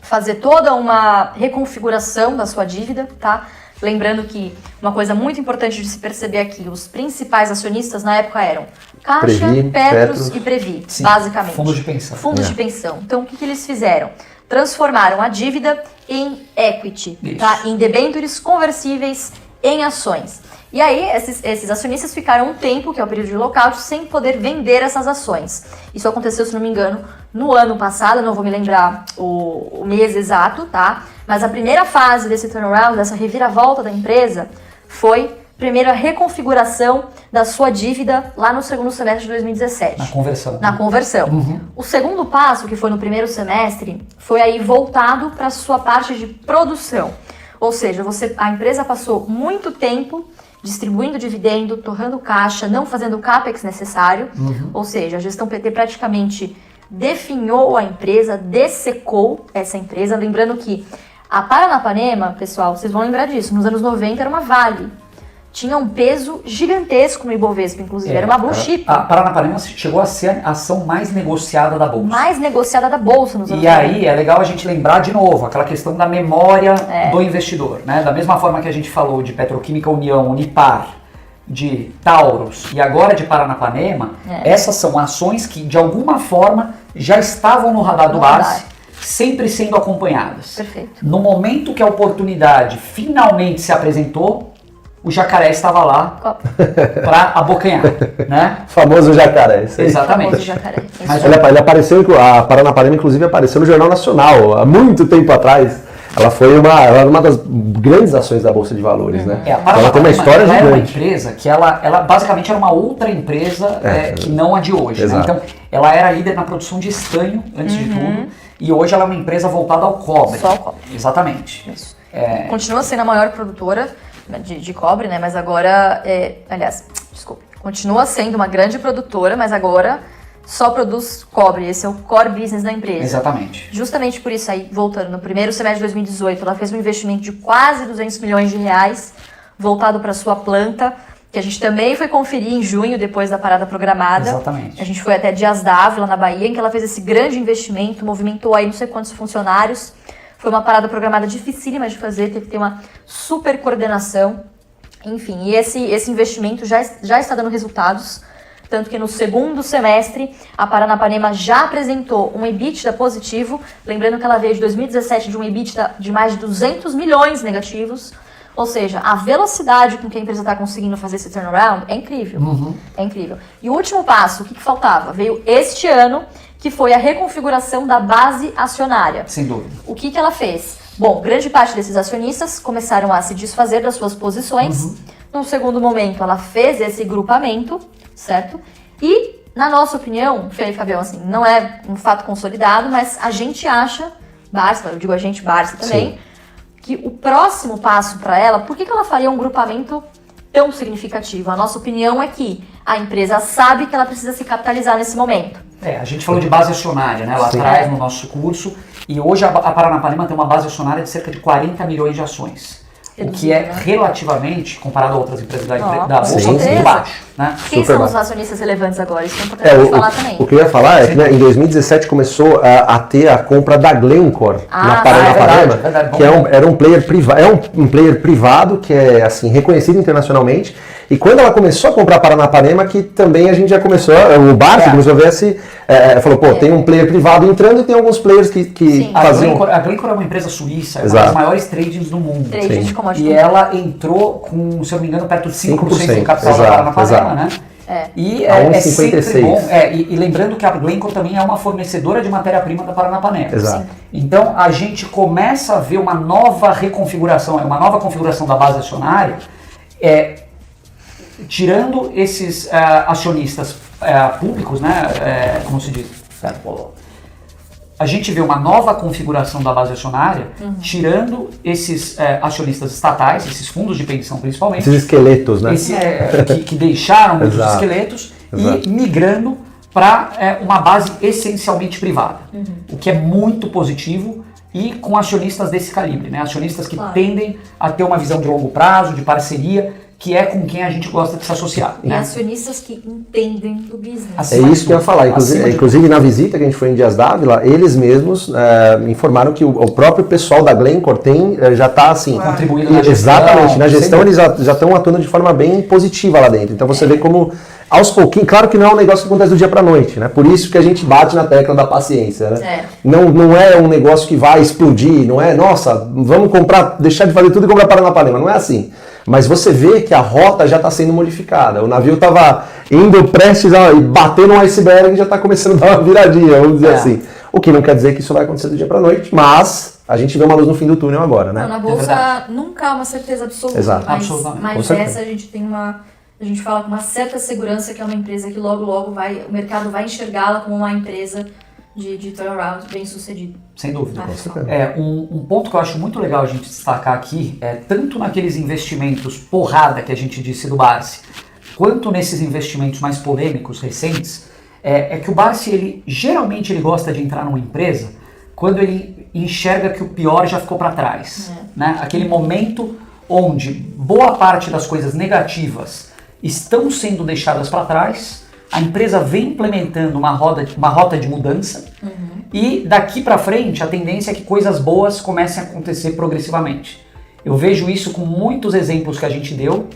fazer toda uma reconfiguração da sua dívida, tá? Lembrando que uma coisa muito importante de se perceber aqui, os principais acionistas na época eram Caixa, Petros e Previ, basicamente. Fundos de pensão. Fundos de pensão. Então, o que eles fizeram? Transformaram a dívida em equity, tá? Em debêntures conversíveis em ações. E aí, esses acionistas ficaram um tempo, que é o período de lockout, sem poder vender essas ações. Isso aconteceu, se não me engano, no ano passado, não vou me lembrar o mês exato, tá? Mas a primeira fase desse turnaround, dessa reviravolta da empresa, foi, primeiro, a reconfiguração da sua dívida lá no segundo semestre de 2017. Na conversão. O segundo passo, que foi no primeiro semestre, foi aí voltado para a sua parte de produção. Ou seja, a empresa passou muito tempo distribuindo dividendo, torrando caixa, não fazendo o CAPEX necessário. Ou seja, a gestão PT praticamente definhou a empresa, dessecou essa empresa. Lembrando que a Paranapanema, pessoal, vocês vão lembrar disso, nos anos 90 era uma Vale. Tinha um peso gigantesco no Ibovespa, inclusive, era uma blue chip. A Paranapanema chegou a ser a ação mais negociada da Bolsa. Mais negociada da Bolsa nos anos 90. E aí é legal a gente lembrar de novo, aquela questão da memória do investidor, né? Da mesma forma que a gente falou de Petroquímica União, Unipar, de Taurus e agora de Paranapanema, essas são ações que de alguma forma já estavam no radar do Barsi, sempre sendo acompanhadas. Perfeito. No momento que a oportunidade finalmente se apresentou, o jacaré estava lá para abocanhar, né? Famoso jacaré. Isso aí. Exatamente. Famoso jacaré. Mas Ele apareceu, a Paranapanema inclusive apareceu no Jornal Nacional há muito tempo atrás. Ela foi uma das grandes ações da Bolsa de Valores, né? Ela tem uma história era uma gigante. empresa que ela basicamente era uma outra empresa que não a de hoje. Né? Exato. Então, ela era líder na produção de estanho, antes de tudo, e hoje ela é uma empresa voltada ao cobre. Só ao cobre. Exatamente. Isso. Continua sendo a maior produtora de cobre, né? Mas agora, continua sendo uma grande produtora, mas agora só produz cobre. Esse é o core business da empresa. Exatamente. Justamente por isso aí, voltando, no primeiro semestre de 2018, ela fez um investimento de quase 200 milhões de reais voltado para sua planta, que a gente também foi conferir em junho, depois da parada programada. Exatamente. A gente foi até Dias d'Ávila, na Bahia, em que ela fez esse grande investimento, movimentou aí não sei quantos funcionários. Foi uma parada programada dificílima de fazer, teve que ter uma super coordenação. Enfim, e esse investimento já está dando resultados. Tanto que no segundo semestre, a Paranapanema já apresentou um EBITDA positivo. Lembrando que ela veio de 2017 de um EBITDA de mais de 200 milhões negativos. Ou seja, a velocidade com que a empresa está conseguindo fazer esse turnaround é incrível. É incrível. E o último passo, o que faltava? Veio este ano, que foi a reconfiguração da base acionária. Sem dúvida. O que ela fez? Bom, grande parte desses acionistas começaram a se desfazer das suas posições. Num segundo momento, ela fez esse grupamento, certo? E, na nossa opinião, Fê e Fabião, assim, não é um fato consolidado, mas a gente acha, Barsi, eu digo a gente, Barsi também, que o próximo passo para ela, por que ela faria um grupamento tão significativo? A nossa opinião é que a empresa sabe que ela precisa se capitalizar nesse momento. A gente falou de base acionária, né, lá atrás no nosso curso, e hoje a Paranapanema tem uma base acionária de cerca de 40 milhões de ações. O que é relativamente, comparado a outras empresas da Bolsa, muito baixo. Né? Quem Super são os baixo. acionistas relevantes agora? Isso é importante falar também. O que eu ia falar é que, né, em 2017 começou a ter a compra da Glencore na Paranapanema, verdade, que era um player privado, um player privado que é assim reconhecido internacionalmente. E quando ela começou a comprar a Paranapanema, que também a gente já começou, o Barsi começou a ver falou, tem um player privado entrando e tem alguns players que faziam... A Glencore é uma empresa suíça, é uma das maiores tradings do mundo. Trading de commodity. E ela entrou com, se eu não me engano, perto de 5% do capital da Paranapanema, né? E é sempre bom. E lembrando que a Glencore também é uma fornecedora de matéria-prima da Paranapanema. Exato. Então a gente começa a ver uma nova reconfiguração, uma nova configuração da base acionária, tirando esses acionistas públicos, né? Como se diz? A gente vê uma nova configuração da base acionária, tirando esses acionistas estatais, esses fundos de pensão principalmente. Esses esqueletos, né? Que deixaram muitos esqueletos e migrando para uma base essencialmente privada. O que é muito positivo e com acionistas desse calibre, né? Acionistas que tendem a ter uma visão de longo prazo, de parceria, que é com quem a gente gosta de se associar. E acionistas que entendem do business. É isso que eu ia falar. Inclusive na visita que a gente foi em Dias d'Ávila, eles mesmos informaram que o próprio pessoal da Glencore já está assim... contribuindo na gestão. Exatamente. Na gestão eles já estão atuando de forma bem positiva lá dentro. Então você vê como... Aos pouquinhos, claro que não é um negócio que acontece do dia para noite, né? Por isso que a gente bate na tecla da paciência, né? Não é um negócio que vai explodir, não é, nossa, vamos deixar de fazer tudo e comprar Paranapanema, não é assim. Mas você vê que a rota já está sendo modificada, o navio estava indo prestes a bater no iceberg e já está começando a dar uma viradinha, vamos dizer assim. O que não quer dizer que isso vai acontecer do dia para noite, mas a gente vê uma luz no fim do túnel agora, né? Não, na Bolsa nunca há uma certeza absoluta, Exato. mas essa a gente tem a gente fala com uma certa segurança que é uma empresa que logo o mercado vai enxergá-la como uma empresa de turnaround bem sucedido. Sem dúvida. Um ponto que eu acho muito legal a gente destacar aqui tanto naqueles investimentos porrada que a gente disse do Barsi, quanto nesses investimentos mais polêmicos recentes, que o Barsi geralmente ele gosta de entrar numa empresa quando ele enxerga que o pior já ficou para trás. Né? Aquele momento onde boa parte das coisas negativas estão sendo deixadas para trás, a empresa vem implementando uma rota de mudança e daqui para frente a tendência é que coisas boas comecem a acontecer progressivamente. Eu vejo isso com muitos exemplos que a gente deu,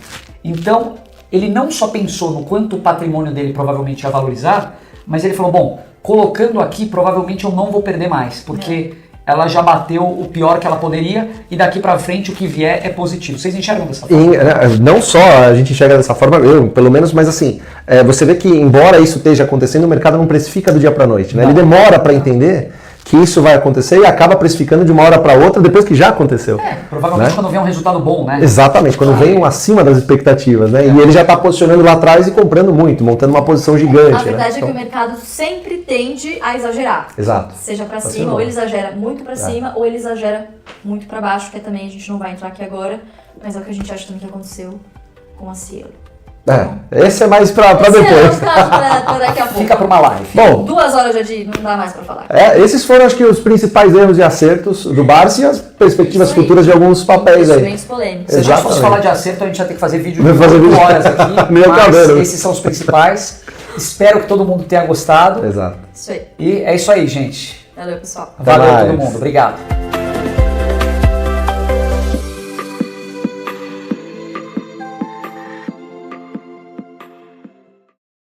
então ele não só pensou no quanto o patrimônio dele provavelmente ia valorizar, mas ele falou, bom, colocando aqui provavelmente eu não vou perder mais, porque ela já bateu o pior que ela poderia e daqui pra frente o que vier é positivo. Vocês enxergam dessa forma? Não só a gente enxerga dessa forma, eu pelo menos, mas assim, você vê que embora isso esteja acontecendo, o mercado não precifica do dia pra noite, né? Ele demora para entender que isso vai acontecer e acaba precificando de uma hora para outra depois que já aconteceu. Provavelmente né? quando vem um resultado bom, né? Exatamente, quando vem um acima das expectativas, né? E ele já está posicionando lá atrás e comprando muito, montando uma posição gigante. A verdade né? é que o mercado sempre tende a exagerar. Exato. Seja para Pra cima, cima. ou ele exagera muito para cima, ou ele exagera muito para baixo, que também a gente não vai entrar aqui agora, mas é o que a gente acha também que aconteceu com a Cielo. Esse é mais para Esse depois. pra daqui a pouco. Fica para uma live. Bom, 2 horas já de não dá mais para falar. esses foram, acho que, os principais erros e acertos do Barça e as perspectivas Isso aí. futuras de alguns papéis aí. Investimentos polêmicos. Se a gente fosse Exatamente. falar de acerto, a gente ia ter que fazer vídeo Vai de fazer 8 vídeo. horas aqui, Meu mas cabelo. esses são os principais. Espero que todo mundo tenha gostado. Exato. Isso aí. E é isso aí, gente. Valeu, pessoal. Até Valeu mais. todo mundo. Obrigado.